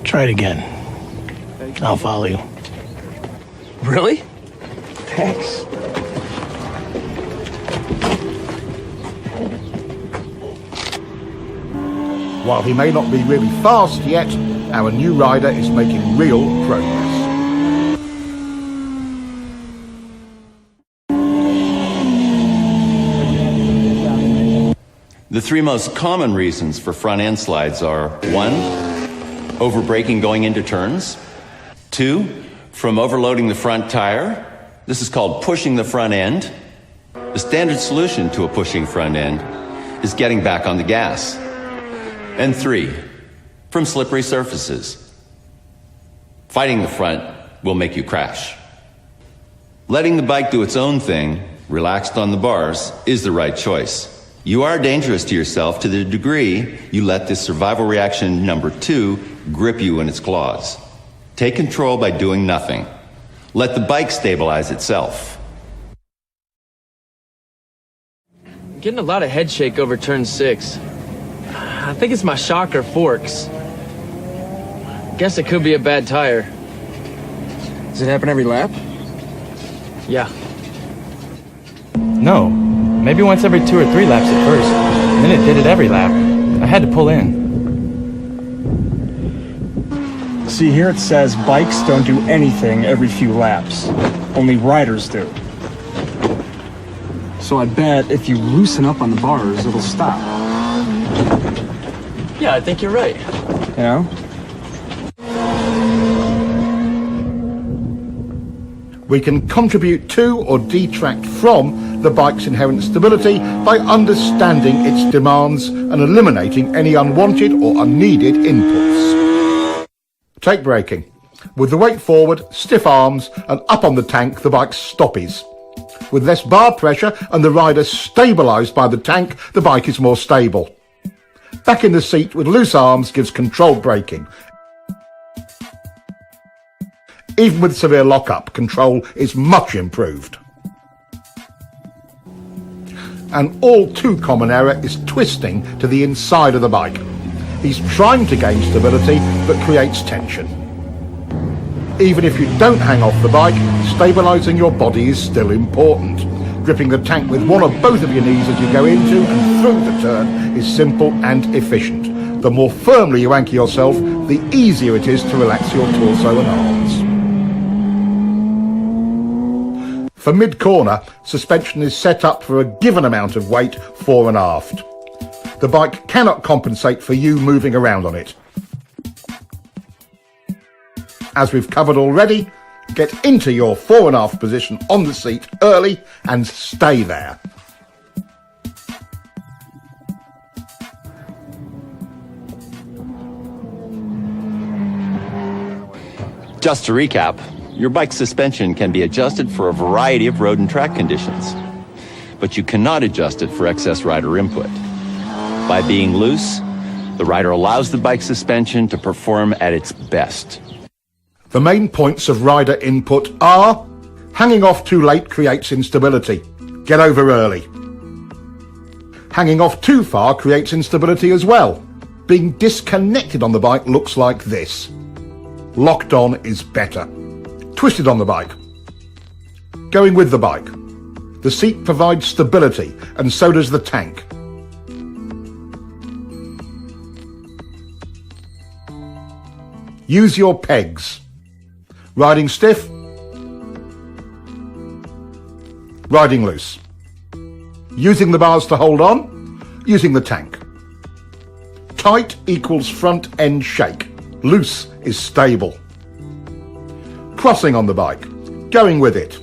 Try it again. I'll follow you. Really? Thanks. While he may not be really fast yet, our new rider is making real progress. The 3 most common reasons for front end slides are 1, over-braking going into turns. 2, from overloading the front tire. This is called pushing the front end. The standard solution to a pushing front end is getting back on the gas. And 3, from slippery surfaces. Fighting the front will make you crash. Letting the bike do its own thing, relaxed on the bars, is the right choice. You are dangerous to yourself to the degree you let this survival reaction number 2 grip you in its claws. Take control by doing nothing. Let the bike stabilize itself. I'm getting a lot of head shake over turn 6. I think it's my shock or forks. Guess it could be a bad tire. Does it happen every lap? Yeah. No. Maybe once every 2 or 3 laps at first. And then it did it every lap. I had to pull in. See, here it says bikes don't do anything every few laps. Only riders do. So I bet if you loosen up on the bars, it'll stop. Yeah, I think you're right. You know? We can contribute to or detract from the bike's inherent stability by understanding its demands and eliminating any unwanted or unneeded inputs. Take braking. With the weight forward, stiff arms, and up on the tank, the bike stoppies. With less bar pressure and the rider stabilised by the tank, the bike is more stable. Back in the seat with loose arms gives controlled braking. Even with severe lock-up, control is much improved. An all too common error is twisting to the inside of the bike. He's trying to gain stability, but creates tension. Even if you don't hang off the bike, stabilising your body is still important. Gripping the tank with one or both of your knees as you go into and through the turn is simple and efficient. The more firmly you anchor yourself, the easier it is to relax your torso and arms. For mid-corner, suspension is set up for a given amount of weight fore and aft. The bike cannot compensate for you moving around on it. As we've covered already, get into your fore and aft position on the seat early and stay there. Just to recap, your bike's suspension can be adjusted for a variety of road and track conditions, but you cannot adjust it for excess rider input. By being loose, the rider allows the bike's suspension to perform at its best. The main points of rider input are: hanging off too late creates instability. Get over early. Hanging off too far creates instability as well. Being disconnected on the bike looks like this. Locked on is better. Twisted on the bike. Going with the bike. The seat provides stability, and so does the tank. Use your pegs. Riding stiff. Riding loose. Using the bars to hold on. Using the tank. Tight equals front end shake. Loose is stable. Crossing on the bike. Going with it.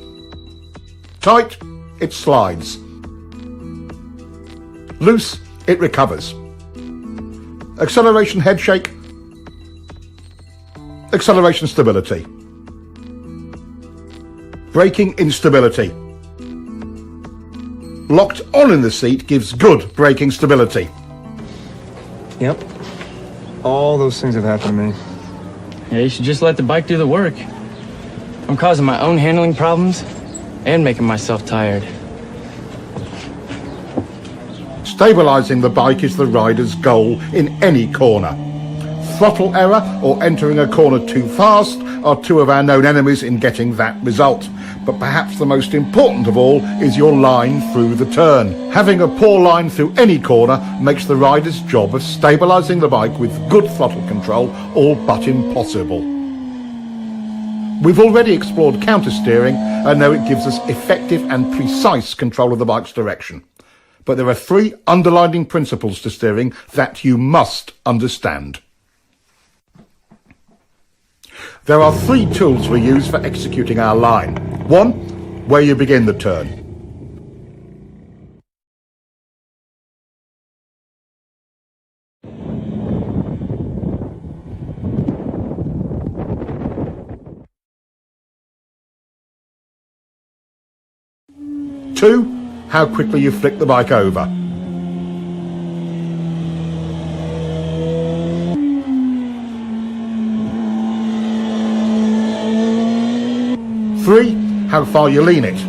Tight, it slides. Loose, it recovers. Acceleration head shake. Acceleration stability. Braking instability. Locked on in the seat gives good braking stability. Yep. All those things have happened to me. Yeah, you should just let the bike do the work. I'm causing my own handling problems and making myself tired. Stabilising the bike is the rider's goal in any corner. Throttle error or entering a corner too fast are two of our known enemies in getting that result. But perhaps the most important of all is your line through the turn. Having a poor line through any corner makes the rider's job of stabilising the bike with good throttle control all but impossible. We've already explored counter-steering and know it gives us effective and precise control of the bike's direction. But there are three underlying principles to steering that you must understand. There are three tools we use for executing our line. 1, where you begin the turn. 2, how quickly you flick the bike over. 3, how far you lean it.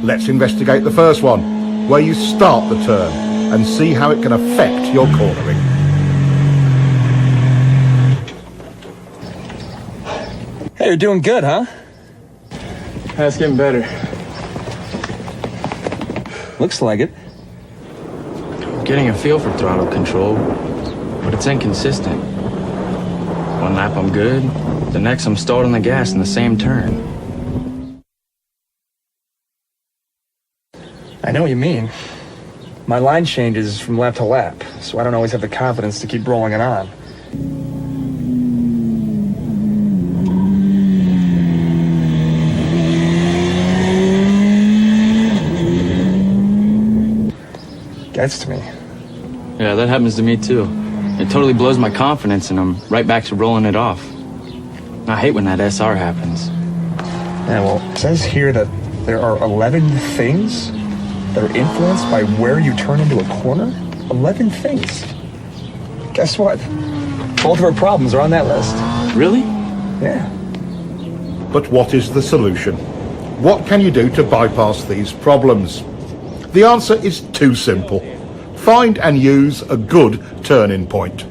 Let's investigate the first one, where you start the turn, and see how it can affect your cornering. Hey, you're doing good, huh? That's getting better. Looks like it. I'm getting a feel for throttle control, but it's inconsistent. One lap I'm good, the next I'm stalled on the gas in the same turn. I know what you mean. My line changes from lap to lap, so I don't always have the confidence to keep rolling it on. Gets to me. Yeah, that happens to me too. It totally blows my confidence and I'm right back to rolling it off. I hate when that SR happens. Yeah, well, it says here that there are 11 things that are influenced by where you turn into a corner. 11 things. Guess what? Both of our problems are on that list. Really? Yeah. But what is the solution? What can you do to bypass these problems? The answer is too simple. Find and use a good turn-in point.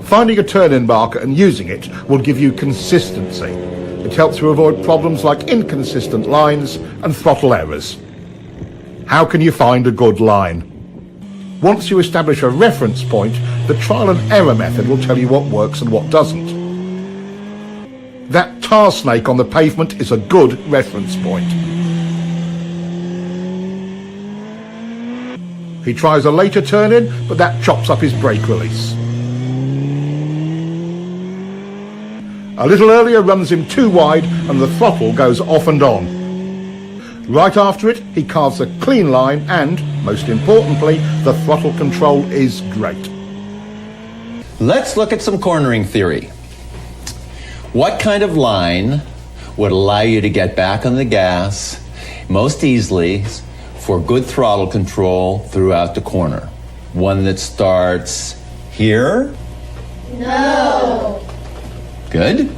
Finding a turn-in marker and using it will give you consistency. It helps you avoid problems like inconsistent lines and throttle errors. How can you find a good line? Once you establish a reference point, the trial and error method will tell you what works and what doesn't. That tar snake on the pavement is a good reference point. He tries a later turn-in, but that chops up his brake release. A little earlier runs him too wide and the throttle goes off and on. Right after it, he carves a clean line and, most importantly, the throttle control is great. Let's look at some cornering theory. What kind of line would allow you to get back on the gas most easily for good throttle control throughout the corner? One that starts here? No. Good.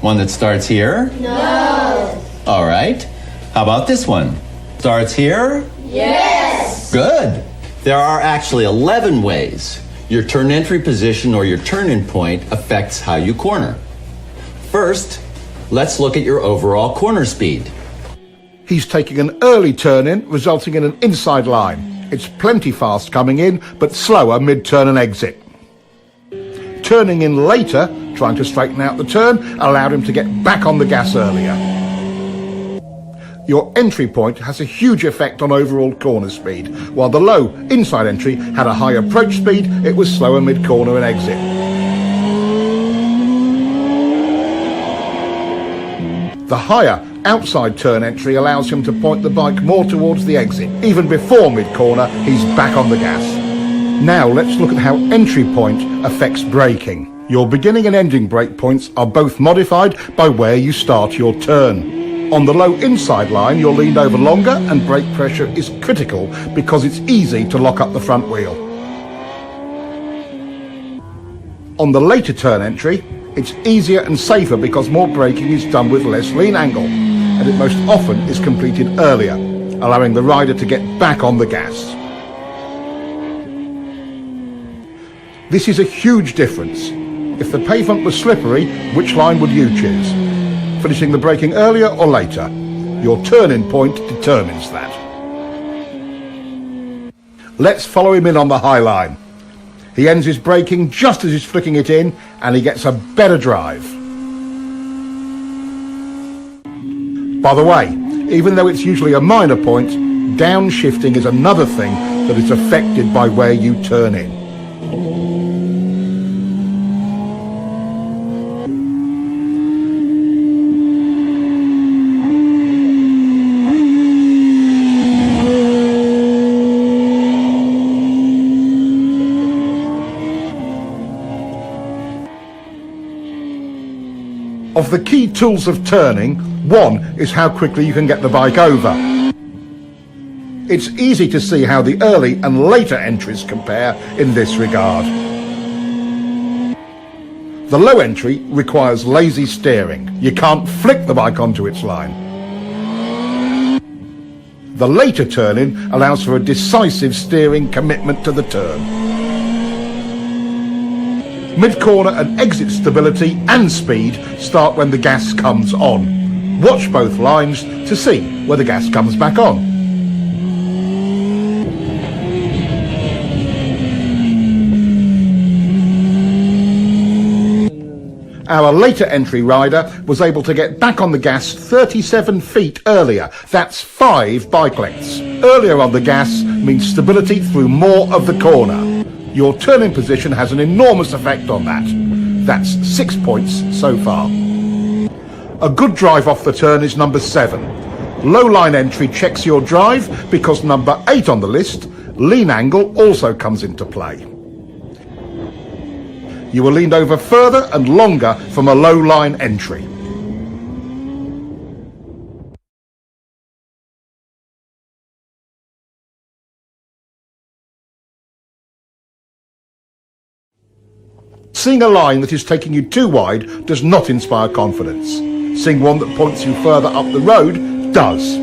One that starts here? No. All right. How about this one? Starts here? Yes. Good. There are actually 11 ways your turn entry position or your turn-in point affects how you corner. First, let's look at your overall corner speed. He's taking an early turn-in, resulting in an inside line. It's plenty fast coming in, but slower mid-turn and exit. Turning in later, trying to straighten out the turn, allowed him to get back on the gas earlier. Your entry point has a huge effect on overall corner speed. While the low inside entry had a high approach speed, it was slower mid-corner and exit. The higher outside turn entry allows him to point the bike more towards the exit. Even before mid-corner, he's back on the gas. Now let's look at how entry point affects braking. Your beginning and ending brake points are both modified by where you start your turn. On the low inside line, you're leaned over longer and brake pressure is critical because it's easy to lock up the front wheel. On the later turn entry, it's easier and safer because more braking is done with less lean angle, and it most often is completed earlier, allowing the rider to get back on the gas. This is a huge difference. If the pavement was slippery, which line would you choose? Finishing the braking earlier or later? Your turn-in point determines that. Let's follow him in on the high line. He ends his braking just as he's flicking it in, and he gets a better drive. By the way, even though it's usually a minor point, downshifting is another thing that is affected by where you turn in. Of the key tools of turning, one is how quickly you can get the bike over. It's easy to see how the early and later entries compare in this regard. The low entry requires lazy steering. You can't flick the bike onto its line. The later turn-in allows for a decisive steering commitment to the turn. Mid-corner and exit stability and speed start when the gas comes on. Watch both lines to see where the gas comes back on. Our later entry rider was able to get back on the gas 37 feet earlier. That's 5 bike lengths. Earlier on the gas means stability through more of the corner. Your turn-in position has an enormous effect on that. That's 6 points so far. A good drive off the turn is number 7. Low line entry checks your drive because number 8 on the list, lean angle, also comes into play. You were leaned over further and longer from a low line entry. Seeing a line that is taking you too wide does not inspire confidence. Seeing one that points you further up the road does.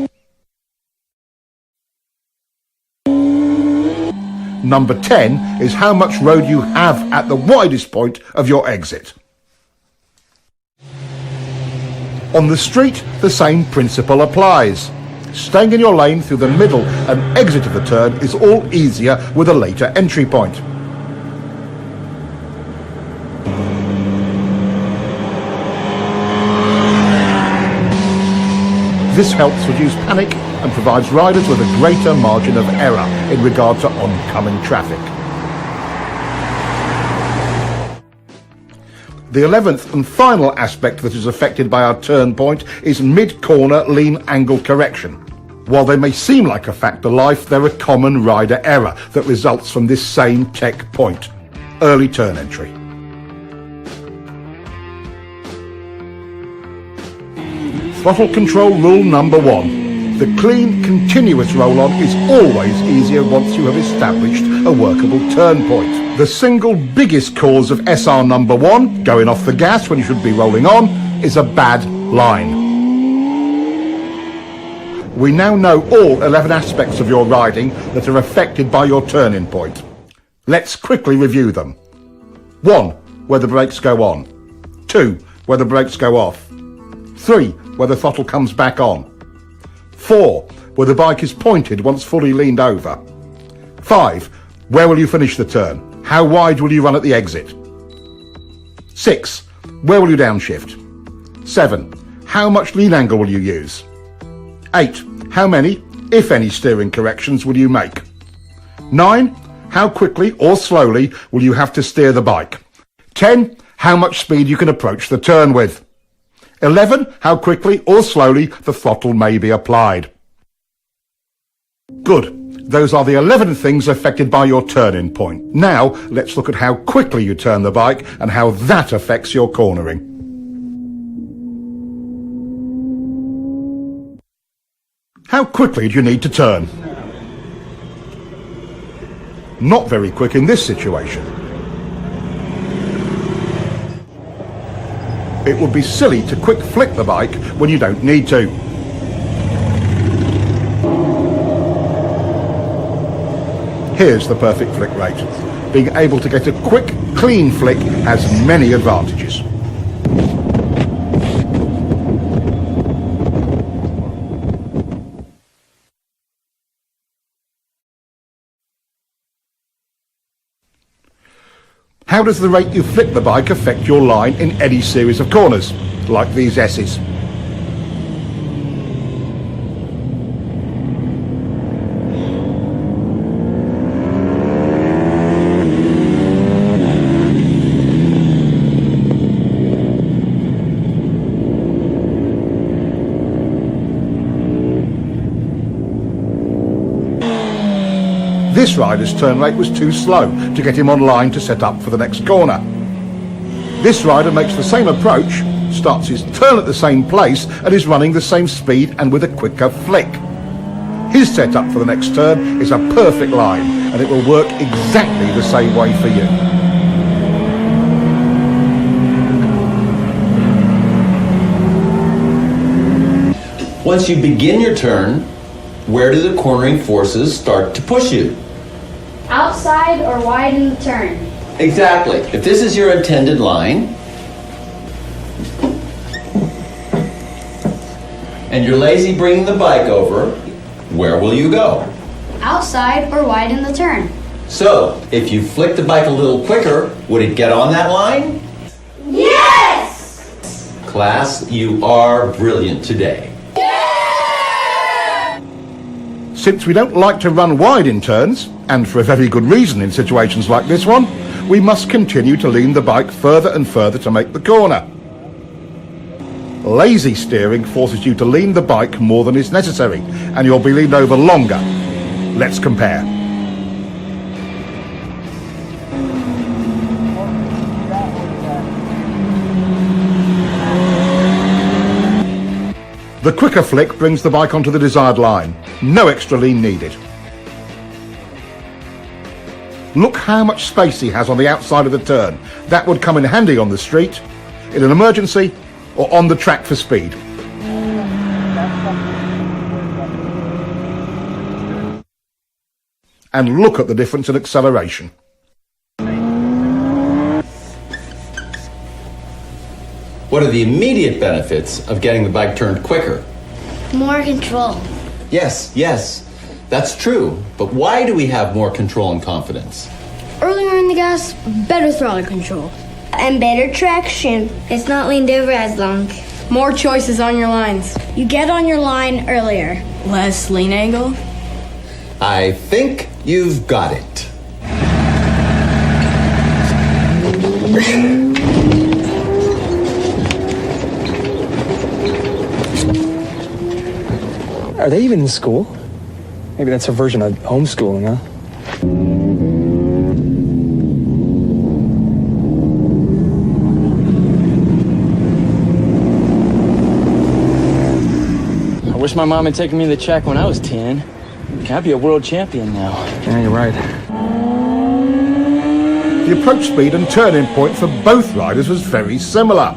Number 10 is how much road you have at the widest point of your exit. On the street, the same principle applies. Staying in your lane through the middle and exit of the turn is all easier with a later entry point. This helps reduce panic and provides riders with a greater margin of error in regard to oncoming traffic. The 11th and final aspect that is affected by our turn point is mid-corner lean angle correction. While they may seem like a fact of life, they're a common rider error that results from this same tech point: early turn entry. Throttle control rule number 1. The clean, continuous roll-on is always easier once you have established a workable turn point. The single biggest cause of SR number 1, going off the gas when you should be rolling on, is a bad line. We now know all 11 aspects of your riding that are affected by your turning point. Let's quickly review them. 1. Where the brakes go on. 2. Where the brakes go off. 3. Where the throttle comes back on. 4. Where the bike is pointed once fully leaned over. 5. Where will you finish the turn? How wide will you run at the exit? 6. Where will you downshift? 7. How much lean angle will you use? 8. How many, if any, steering corrections will you make? 9. How quickly or slowly will you have to steer the bike? 10. How much speed you can approach the turn with? 11. How quickly or slowly the throttle may be applied. Good. Those are the 11 things affected by your turning point. Now, let's look at how quickly you turn the bike and how that affects your cornering. How quickly do you need to turn? Not very quick in this situation. It would be silly to quick flick the bike when you don't need to. Here's the perfect flick rate. Being able to get a quick, clean flick has many advantages. How does the rate you flick the bike affect your line in any series of corners, like these S's? This rider's turn rate was too slow to get him on line to set up for the next corner. This rider makes the same approach, starts his turn at the same place and is running the same speed and with a quicker flick. His setup for the next turn is a perfect line and it will work exactly the same way for you. Once you begin your turn, where do the cornering forces start to push you? Outside or wide in the turn. Exactly. If this is your intended line, and you're lazy bringing the bike over, where will you go? Outside or wide in the turn. So, if you flick the bike a little quicker, would it get on that line? Yes! Class, you are brilliant today. Since we don't like to run wide in turns, and for a very good reason in situations like this one, we must continue to lean the bike further and further to make the corner. Lazy steering forces you to lean the bike more than is necessary, and you'll be leaned over longer. Let's compare. The quicker flick brings the bike onto the desired line. No extra lean needed. Look how much space he has on the outside of the turn. That would come in handy on the street, in an emergency, or on the track for speed. And look at the difference in acceleration. What are the immediate benefits of getting the bike turned quicker? More control. Yes, that's true. But why do we have more control and confidence? Earlier in the gas, better throttle control. And better traction. It's not leaned over as long. More choices on your lines. You get on your line earlier. Less lean angle. I think you've got it. Are they even in school? Maybe that's a version of homeschooling, huh? I wish my mom had taken me to the track when I was 10. I'd be a world champion now. Yeah, you're right. The approach speed and turning point for both riders was very similar.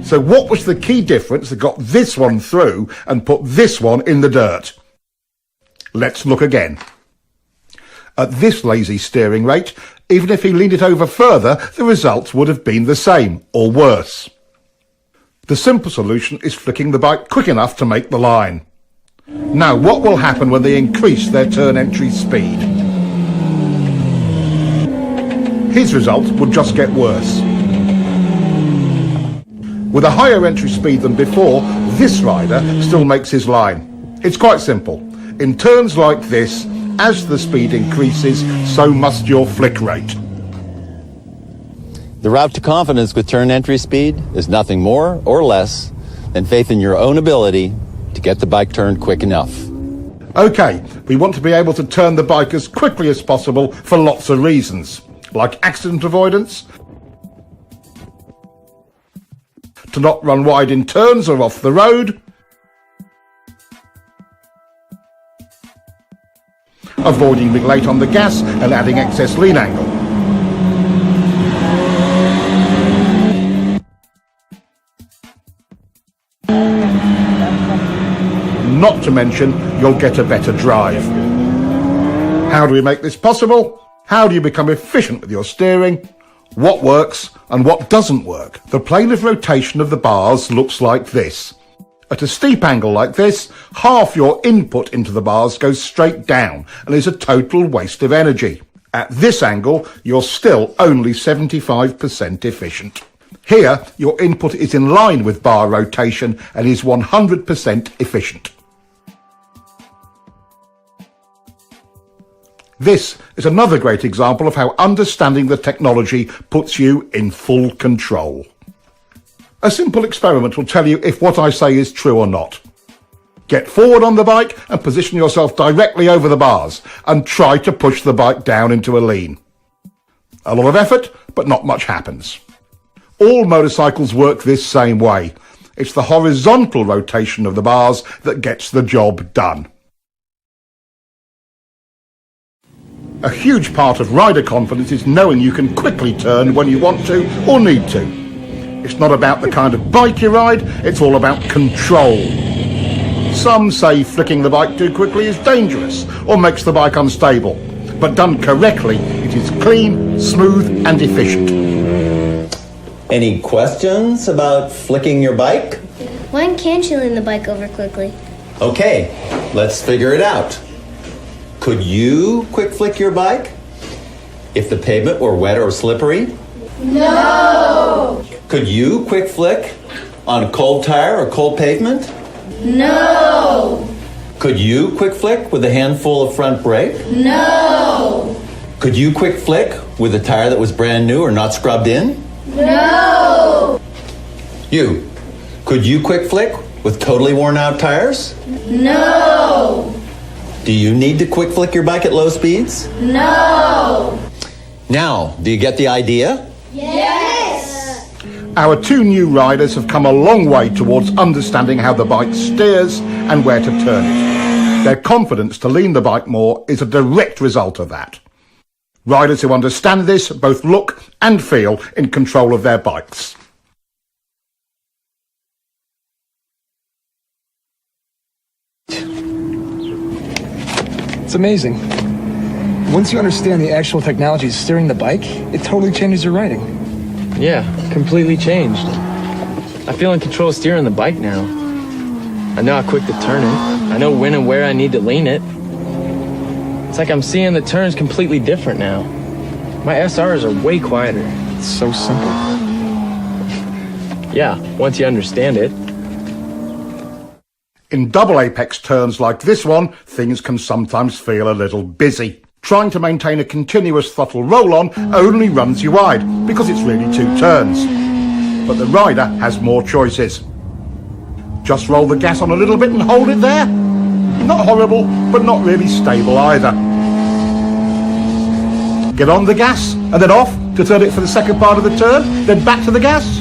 So what was the key difference that got this one through and put this one in the dirt? Let's look again. At this lazy steering rate, even if he leaned it over further, the results would have been the same, or worse. The simple solution is flicking the bike quick enough to make the line. Now, what will happen when they increase their turn entry speed? His result would just get worse. With a higher entry speed than before, this rider still makes his line. It's quite simple. In turns like this, as the speed increases, so must your flick rate. The route to confidence with turn entry speed is nothing more or less than faith in your own ability to get the bike turned quick enough. Okay, we want to be able to turn the bike as quickly as possible for lots of reasons, like accident avoidance, to not run wide in turns or off the road, avoiding being late on the gas and adding excess lean angle. Not to mention, you'll get a better drive. How do we make this possible? How do you become efficient with your steering? What works and what doesn't work? The plane of rotation of the bars looks like this. At a steep angle like this, half your input into the bars goes straight down and is a total waste of energy. At this angle, you're still only 75% efficient. Here, your input is in line with bar rotation and is 100% efficient. This is another great example of how understanding the technology puts you in full control. A simple experiment will tell you if what I say is true or not. Get forward on the bike and position yourself directly over the bars and try to push the bike down into a lean. A lot of effort, but not much happens. All motorcycles work this same way. It's the horizontal rotation of the bars that gets the job done. A huge part of rider confidence is knowing you can quickly turn when you want to or need to. It's not about the kind of bike you ride, it's all about control. Some say flicking the bike too quickly is dangerous or makes the bike unstable. But done correctly, it is clean, smooth and efficient. Any questions about flicking your bike? When can't you lean the bike over quickly? Okay, let's figure it out. Could you quick flick your bike if the pavement were wet or slippery? No! Could you quick flick on a cold tire or cold pavement? No! Could you quick flick with a handful of front brake? No! Could you quick flick with a tire that was brand new or not scrubbed in? No! You, could you quick flick with totally worn out tires? No! Do you need to quick flick your bike at low speeds? No! Now, do you get the idea? Yes! Our two new riders have come a long way towards understanding how the bike steers and where to turn it. Their confidence to lean the bike more is a direct result of that. Riders who understand this both look and feel in control of their bikes. It's amazing. Once you understand the actual technology steering the bike, it totally changes your riding. Yeah, completely changed. I feel in control of steering the bike now. I know how quick to turn it. I know when and where I need to lean it. It's like I'm seeing the turns completely different now. My SRs are way quieter. It's so simple. Yeah, once you understand it. In double apex turns like this one, things can sometimes feel a little busy. Trying to maintain a continuous throttle roll-on only runs you wide, because it's really two turns. But the rider has more choices. Just roll the gas on a little bit and hold it there. Not horrible, but not really stable either. Get on the gas, and then off to turn it for the second part of the turn, then back to the gas.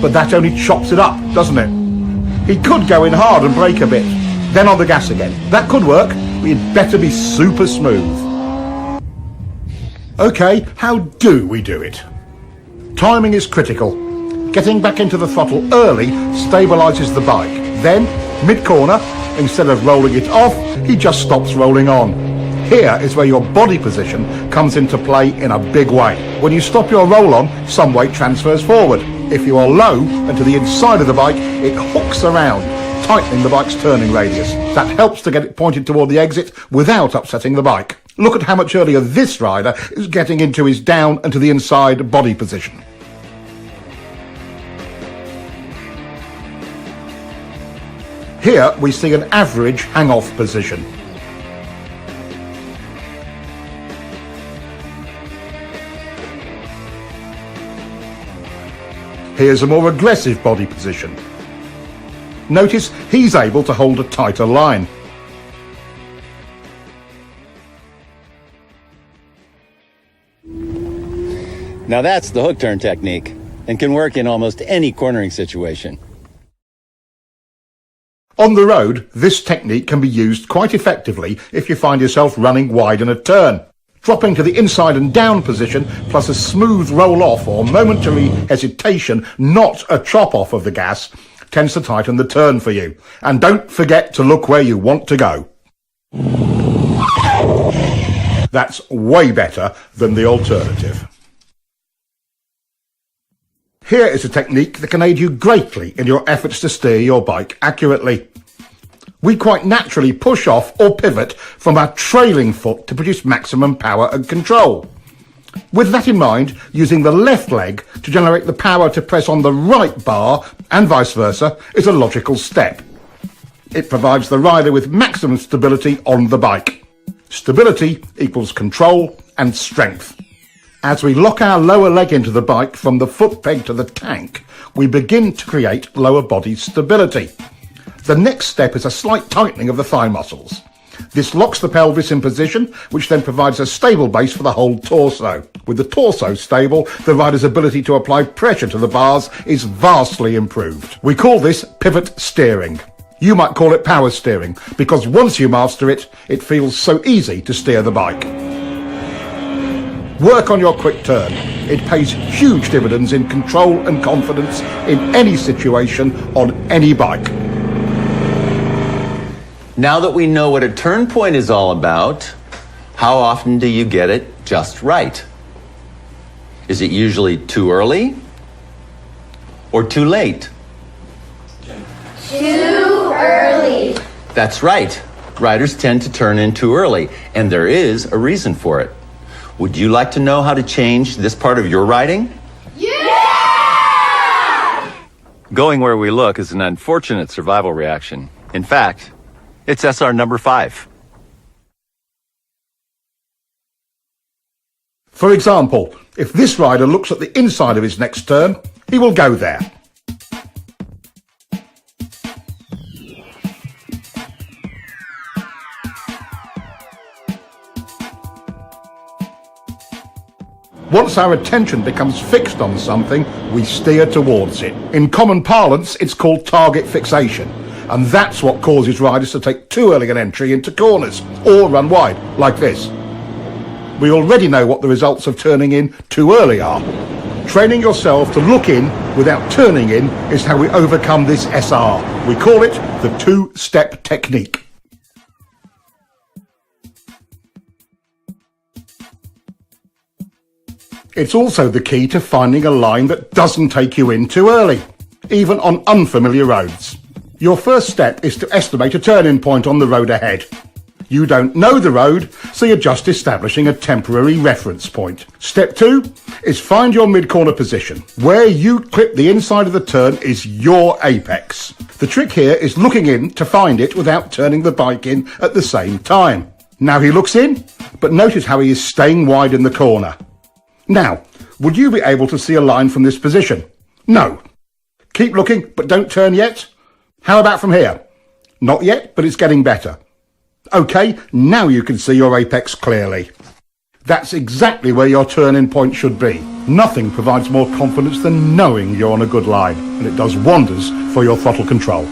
But that only chops it up, doesn't it? He could go in hard and brake a bit, then on the gas again. That could work, but you'd better be super smooth. Okay, how do we do it? Timing is critical. Getting back into the throttle early stabilises the bike. Then, mid-corner, instead of rolling it off, he just stops rolling on. Here is where your body position comes into play in a big way. When you stop your roll-on, some weight transfers forward. If you are low and to the inside of the bike, it hooks around, tightening the bike's turning radius. That helps to get it pointed toward the exit without upsetting the bike. Look at how much earlier this rider is getting into his down and to the inside body position. Here we see an average hang-off position. Here's a more aggressive body position. Notice he's able to hold a tighter line. Now that's the hook turn technique and can work in almost any cornering situation. On the road, this technique can be used quite effectively if you find yourself running wide in a turn. Dropping to the inside and down position, plus a smooth roll-off or momentary hesitation, not a chop-off of the gas, tends to tighten the turn for you. And don't forget to look where you want to go. That's way better than the alternative. Here is a technique that can aid you greatly in your efforts to steer your bike accurately. We quite naturally push off or pivot from our trailing foot to produce maximum power and control. With that in mind, using the left leg to generate the power to press on the right bar and vice versa is a logical step. It provides the rider with maximum stability on the bike. Stability equals control and strength. As we lock our lower leg into the bike from the foot peg to the tank, we begin to create lower body stability. The next step is a slight tightening of the thigh muscles. This locks the pelvis in position, which then provides a stable base for the whole torso. With the torso stable, the rider's ability to apply pressure to the bars is vastly improved. We call this pivot steering. You might call it power steering, because once you master it, it feels so easy to steer the bike. Work on your quick turn. It pays huge dividends in control and confidence in any situation on any bike. Now that we know what a turn point is all about, how often do you get it just right? Is it usually too early or too late? Too early. That's right. Riders tend to turn in too early, and there is a reason for it. Would you like to know how to change this part of your riding? Yeah! Going where we look is an unfortunate survival reaction. In fact, it's SR number 5. For example, if this rider looks at the inside of his next turn, he will go there. Once our attention becomes fixed on something, we steer towards it. In common parlance, it's called target fixation. And that's what causes riders to take too early an entry into corners, or run wide, like this. We already know what the results of turning in too early are. Training yourself to look in without turning in is how we overcome this SR. We call it the two-step technique. It's also the key to finding a line that doesn't take you in too early, even on unfamiliar roads. Your first step is to estimate a turning point on the road ahead. You don't know the road, so you're just establishing a temporary reference point. Step 2 is find your mid-corner position. Where you clip the inside of the turn is your apex. The trick here is looking in to find it without turning the bike in at the same time. Now he looks in, but notice how he is staying wide in the corner. Now, would you be able to see a line from this position? No. Keep looking, but don't turn yet. How about from here? Not yet, but it's getting better. Okay, now you can see your apex clearly. That's exactly where your turning point should be. Nothing provides more confidence than knowing you're on a good line, and it does wonders for your throttle control.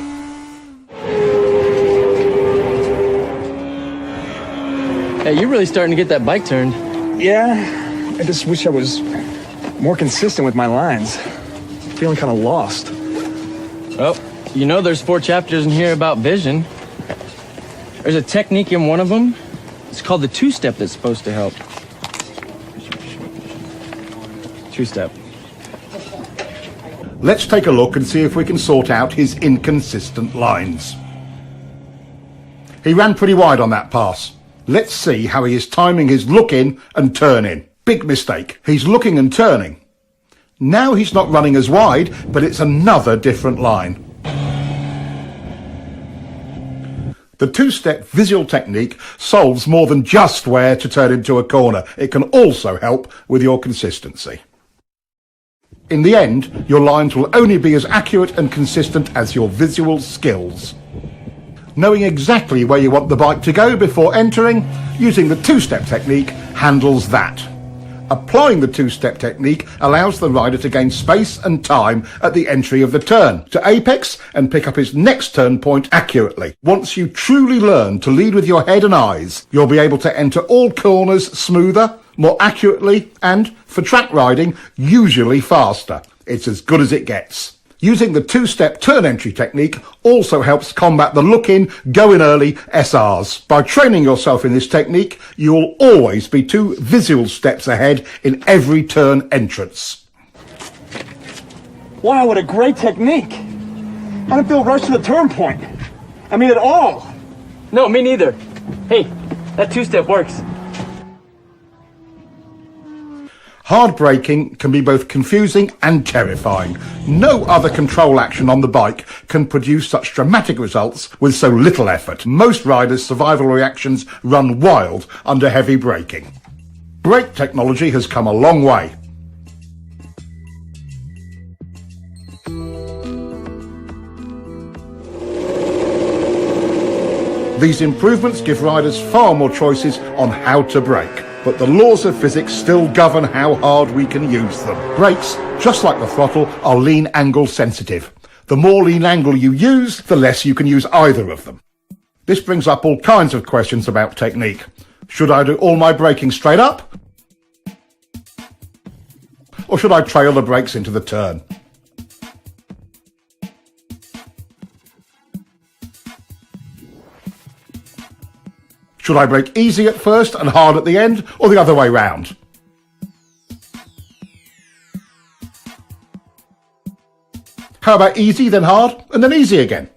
Hey, you're really starting to get that bike turned. Yeah, I just wish I was more consistent with my lines. I'm feeling kind of lost. Well, you know there's 4 chapters in here about vision. There's a technique in one of them. It's called the two-step that's supposed to help. Two-step. Let's take a look and see if we can sort out his inconsistent lines. He ran pretty wide on that pass. Let's see how he is timing his look in and turn in. Big mistake. He's looking and turning. Now he's not running as wide, but it's another different line. The two-step visual technique solves more than just where to turn into a corner. It can also help with your consistency. In the end, your lines will only be as accurate and consistent as your visual skills. Knowing exactly where you want the bike to go before entering, using the two-step technique handles that. Applying the two-step technique allows the rider to gain space and time at the entry of the turn, to apex and pick up his next turn point accurately. Once you truly learn to lead with your head and eyes, you'll be able to enter all corners smoother, more accurately, and, for track riding, usually faster. It's as good as it gets. Using the two-step turn entry technique also helps combat the look-in, go-in early SRs. By training yourself in this technique, you'll always be 2 visual steps ahead in every turn entrance. Wow, what a great technique. I don't feel rushed to the turn point. I mean, at all. No, me neither. Hey, that two-step works. Hard braking can be both confusing and terrifying. No other control action on the bike can produce such dramatic results with so little effort. Most riders' survival reactions run wild under heavy braking. Brake technology has come a long way. These improvements give riders far more choices on how to brake. But the laws of physics still govern how hard we can use them. Brakes, just like the throttle, are lean angle sensitive. The more lean angle you use, the less you can use either of them. This brings up all kinds of questions about technique. Should I do all my braking straight up? Or should I trail the brakes into the turn? Should I brake easy at first and hard at the end, or the other way round? How about easy, then hard, and then easy again?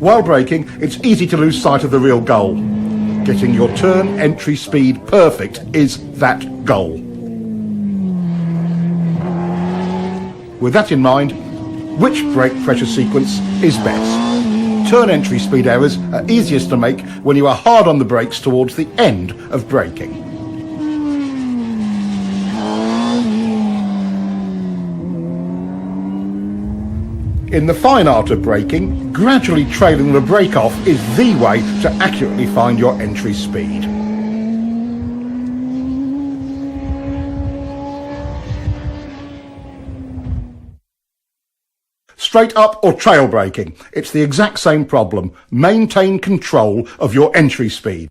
While braking, it's easy to lose sight of the real goal. Getting your turn entry speed perfect is that goal. With that in mind, which brake pressure sequence is best? Turn entry speed errors are easiest to make when you are hard on the brakes towards the end of braking. In the fine art of braking, gradually trailing the brake off is the way to accurately find your entry speed. Straight up or trail braking, it's the exact same problem. Maintain control of your entry speed.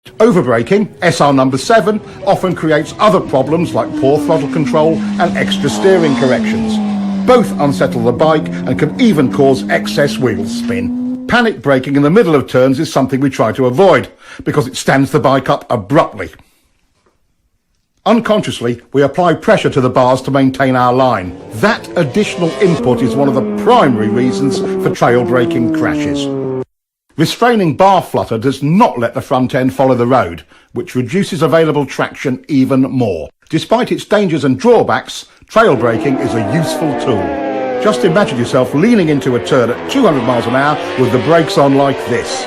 Overbraking, SR number 7, often creates other problems like poor throttle control and extra steering corrections. Both unsettle the bike and can even cause excess wheel spin. Panic braking in the middle of turns is something we try to avoid because it stands the bike up abruptly. Unconsciously, we apply pressure to the bars to maintain our line. That additional input is one of the primary reasons for trail braking crashes. Restraining bar flutter does not let the front end follow the road, which reduces available traction even more. Despite its dangers and drawbacks, trail braking is a useful tool. Just imagine yourself leaning into a turn at 200 miles an hour with the brakes on like this.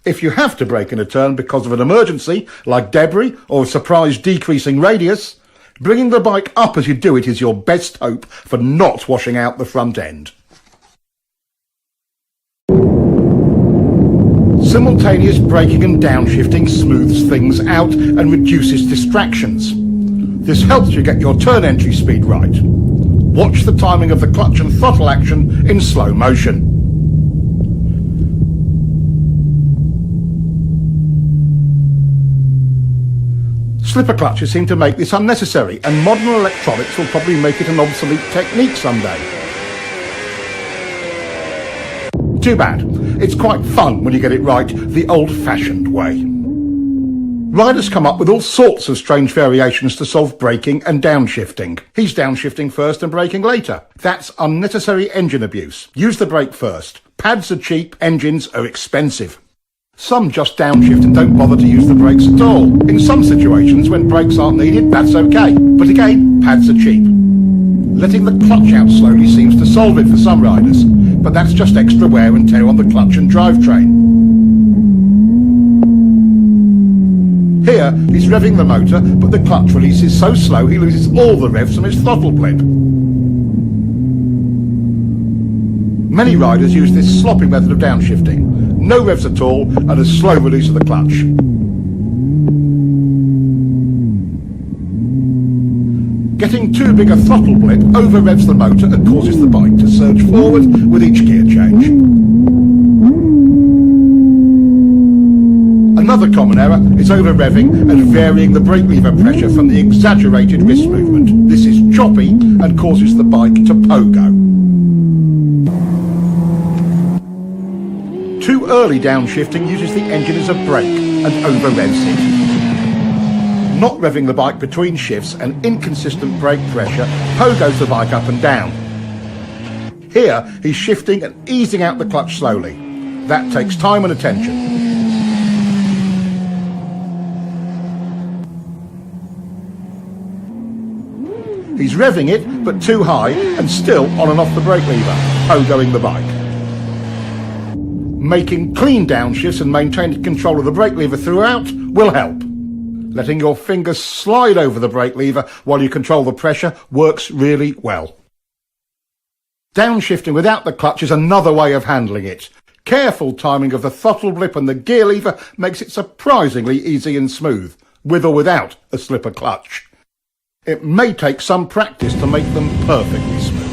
If you have to brake in a turn because of an emergency, like debris or a surprise decreasing radius, bringing the bike up as you do it is your best hope for not washing out the front end. Simultaneous braking and downshifting smooths things out and reduces distractions. This helps you get your turn entry speed right. Watch the timing of the clutch and throttle action in slow motion. Slipper clutches seem to make this unnecessary, and modern electronics will probably make it an obsolete technique someday. Too bad. It's quite fun when you get it right the old-fashioned way. Riders come up with all sorts of strange variations to solve braking and downshifting. He's downshifting first and braking later. That's unnecessary engine abuse. Use the brake first. Pads are cheap, engines are expensive. Some just downshift and don't bother to use the brakes at all. In some situations, when brakes aren't needed, that's okay. But again, pads are cheap. Letting the clutch out slowly seems to solve it for some riders, but that's just extra wear and tear on the clutch and drivetrain. Here, he's revving the motor, but the clutch release is so slow he loses all the revs from his throttle blip. Many riders use this sloppy method of downshifting. No revs at all and a slow release of the clutch. Getting too big a throttle blip over-revs the motor and causes the bike to surge forward with each gear change. Another common error is over-revving and varying the brake lever pressure from the exaggerated wrist movement. This is choppy and causes the bike to pogo. Too early downshifting uses the engine as a brake and over-revs it. Not revving the bike between shifts and inconsistent brake pressure pogos the bike up and down. Here, he's shifting and easing out the clutch slowly. That takes time and attention. He's revving it, but too high and still on and off the brake lever, pogoing the bike. Making clean downshifts and maintaining control of the brake lever throughout will help. Letting your fingers slide over the brake lever while you control the pressure works really well. Downshifting without the clutch is another way of handling it. Careful timing of the throttle blip and the gear lever makes it surprisingly easy and smooth, with or without a slipper clutch. It may take some practice to make them perfectly smooth.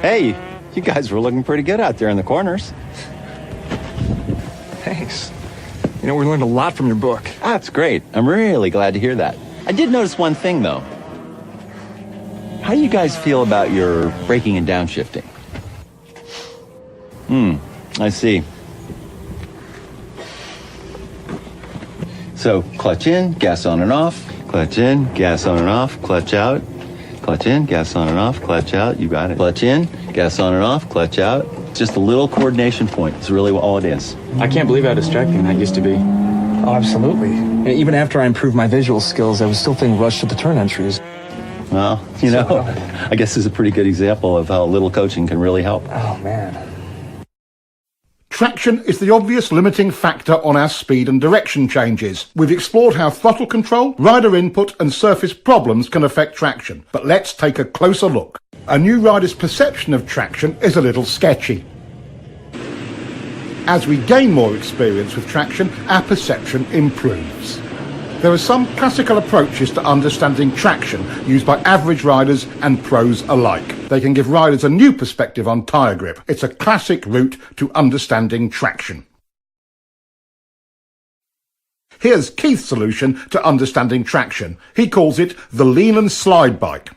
Hey, you guys were looking pretty good out there in the corners. Thanks. You know, we learned a lot from your book. That's great. I'm really glad to hear that. I did notice one thing, though. How do you guys feel about your braking and downshifting? I see. So, clutch in, gas on and off. Clutch in, gas on and off, clutch out. Clutch in, gas on and off, clutch out. You got it. Clutch in, gas on and off, clutch out. Just a little coordination point is really all it is. I can't believe how distracting that used to be. Oh, absolutely. And even after I improved my visual skills, I was still feeling rushed at the turn entries. Well, you know, I guess this is a pretty good example of how little coaching can really help. Oh, man. Traction is the obvious limiting factor on our speed and direction changes. We've explored how throttle control, rider input and surface problems can affect traction. But let's take a closer look. A new rider's perception of traction is a little sketchy. As we gain more experience with traction, our perception improves. There are some classical approaches to understanding traction used by average riders and pros alike. They can give riders a new perspective on tyre grip. It's a classic route to understanding traction. Here's Keith's solution to understanding traction. He calls it the lean and slide bike.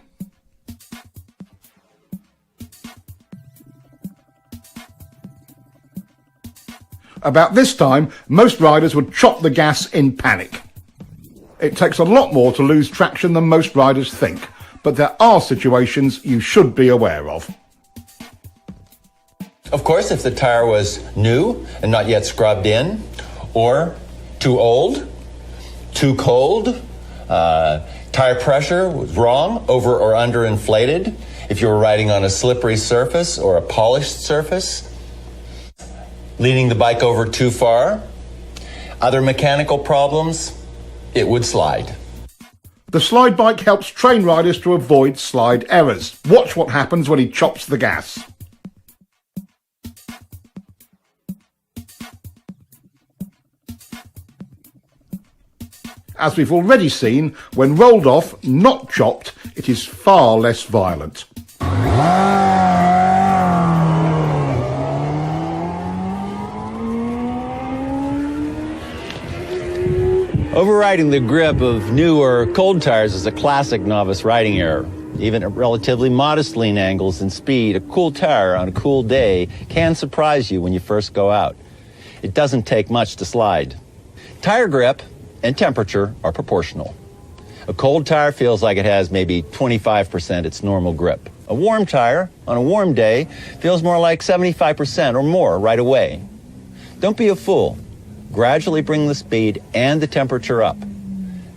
About this time, most riders would chop the gas in panic. It takes a lot more to lose traction than most riders think, but there are situations you should be aware of. Of course, if the tire was new and not yet scrubbed in, or too old, too cold, tire pressure was wrong, over or under inflated, if you were riding on a slippery surface or a polished surface, leaning the bike over too far, other mechanical problems, it would slide. The slide bike helps train riders to avoid slide errors. Watch what happens when he chops the gas. As we've already seen, when rolled off, not chopped, it is far less violent. Overriding the grip of new or cold tires is a classic novice riding error. Even at relatively modest lean angles and speed, a cool tire on a cool day can surprise you when you first go out. It doesn't take much to slide. Tire grip and temperature are proportional. A cold tire feels like it has maybe 25% its normal grip. A warm tire on a warm day feels more like 75% or more right away. Don't be a fool. Gradually bring the speed and the temperature up.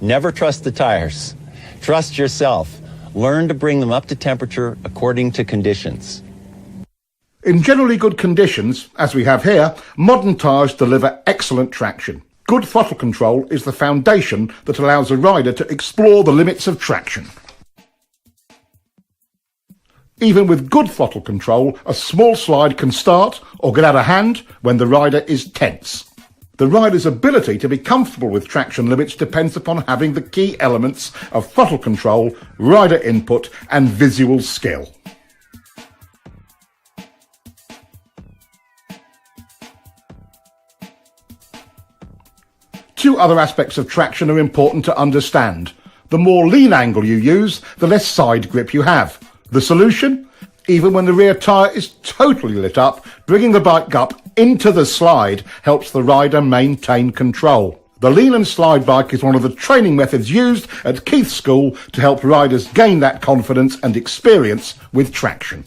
Never trust the tires. Trust yourself. Learn to bring them up to temperature according to conditions. In generally good conditions, as we have here, modern tyres deliver excellent traction. Good throttle control is the foundation that allows a rider to explore the limits of traction. Even with good throttle control, a small slide can start or get out of hand when the rider is tense. The rider's ability to be comfortable with traction limits depends upon having the key elements of throttle control, rider input, and visual skill. Two other aspects of traction are important to understand. The more lean angle you use, the less side grip you have. The solution? Even when the rear tyre is totally lit up, bringing the bike up into the slide helps the rider maintain control. The lean and slide bike is one of the training methods used at Keith's school to help riders gain that confidence and experience with traction.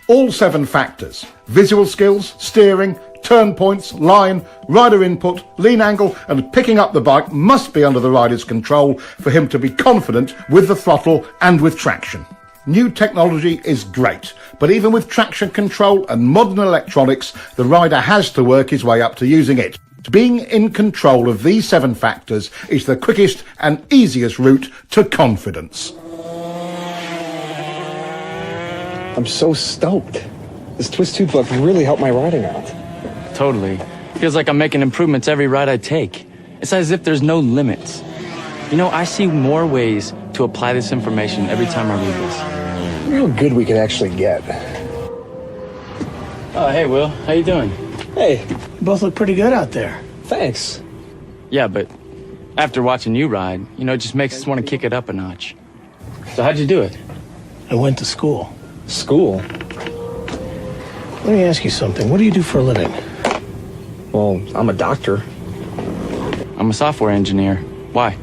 All 7 factors, visual skills, steering, turn points, line, rider input, lean angle and picking up the bike must be under the rider's control for him to be confident with the throttle and with traction. New technology is great, but even with traction control and modern electronics, the rider has to work his way up to using it. Being in control of these 7 factors is the quickest and easiest route to confidence. I'm so stoked. This twist tube book really helped my riding out. Totally. Feels like I'm making improvements every ride I take. It's as if there's no limits. You know, I see more ways to apply this information every time I read this. I wonder how good we can actually get. Oh, hey, Will. How you doing? Hey, you both look pretty good out there. Thanks. Yeah, but after watching you ride, you know, it just makes us want to kick it up a notch. So how'd you do it? I went to school. School? Let me ask you something. What do you do for a living? Well, I'm a doctor. I'm a software engineer. Why?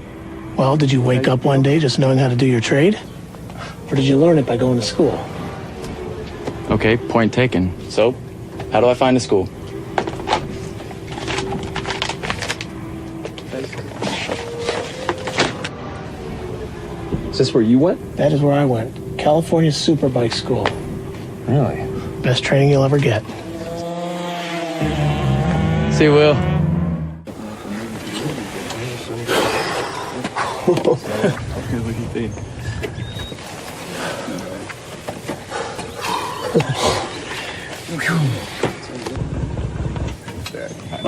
Well, did you wake up one day just knowing how to do your trade? Or did you learn it by going to school? Okay, point taken. So, how do I find a school? Is this where you went? That is where I went. California Superbike School. Really? Best training you'll ever get. See you, Will.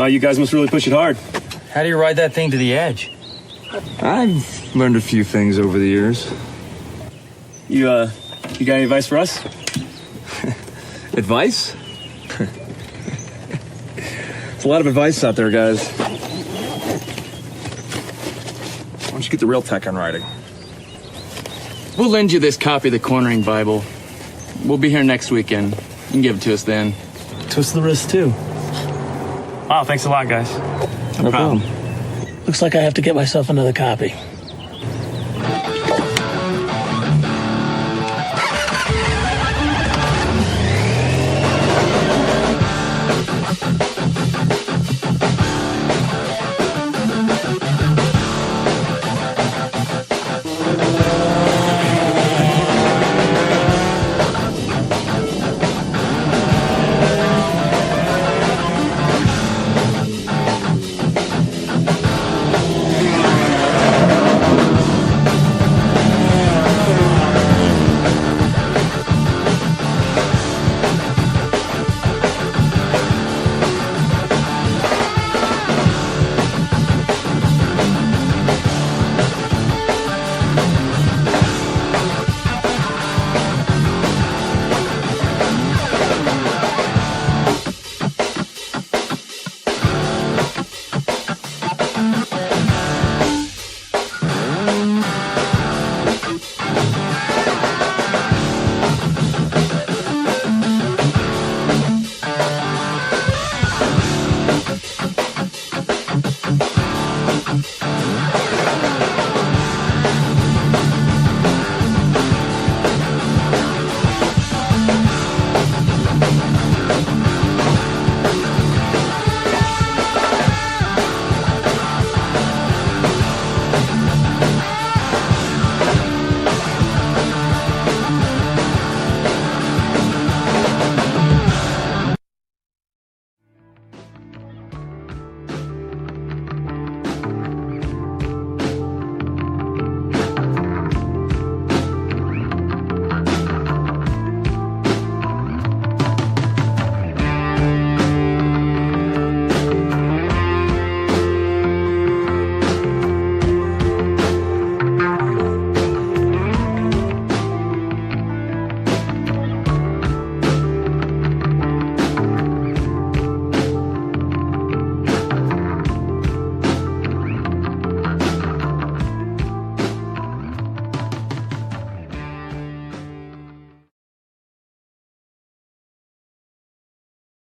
You guys must really push it hard. How do you ride that thing to the edge? I've learned a few things over the years. You got any advice for us? Advice? There's a lot of advice out there, guys. Why don't you get the real tech on riding? We'll lend you this copy of the Cornering Bible. We'll be here next weekend. You can give it to us then. Twist the wrist, too. Wow, thanks a lot, guys. No problem. Looks like I have to get myself another copy.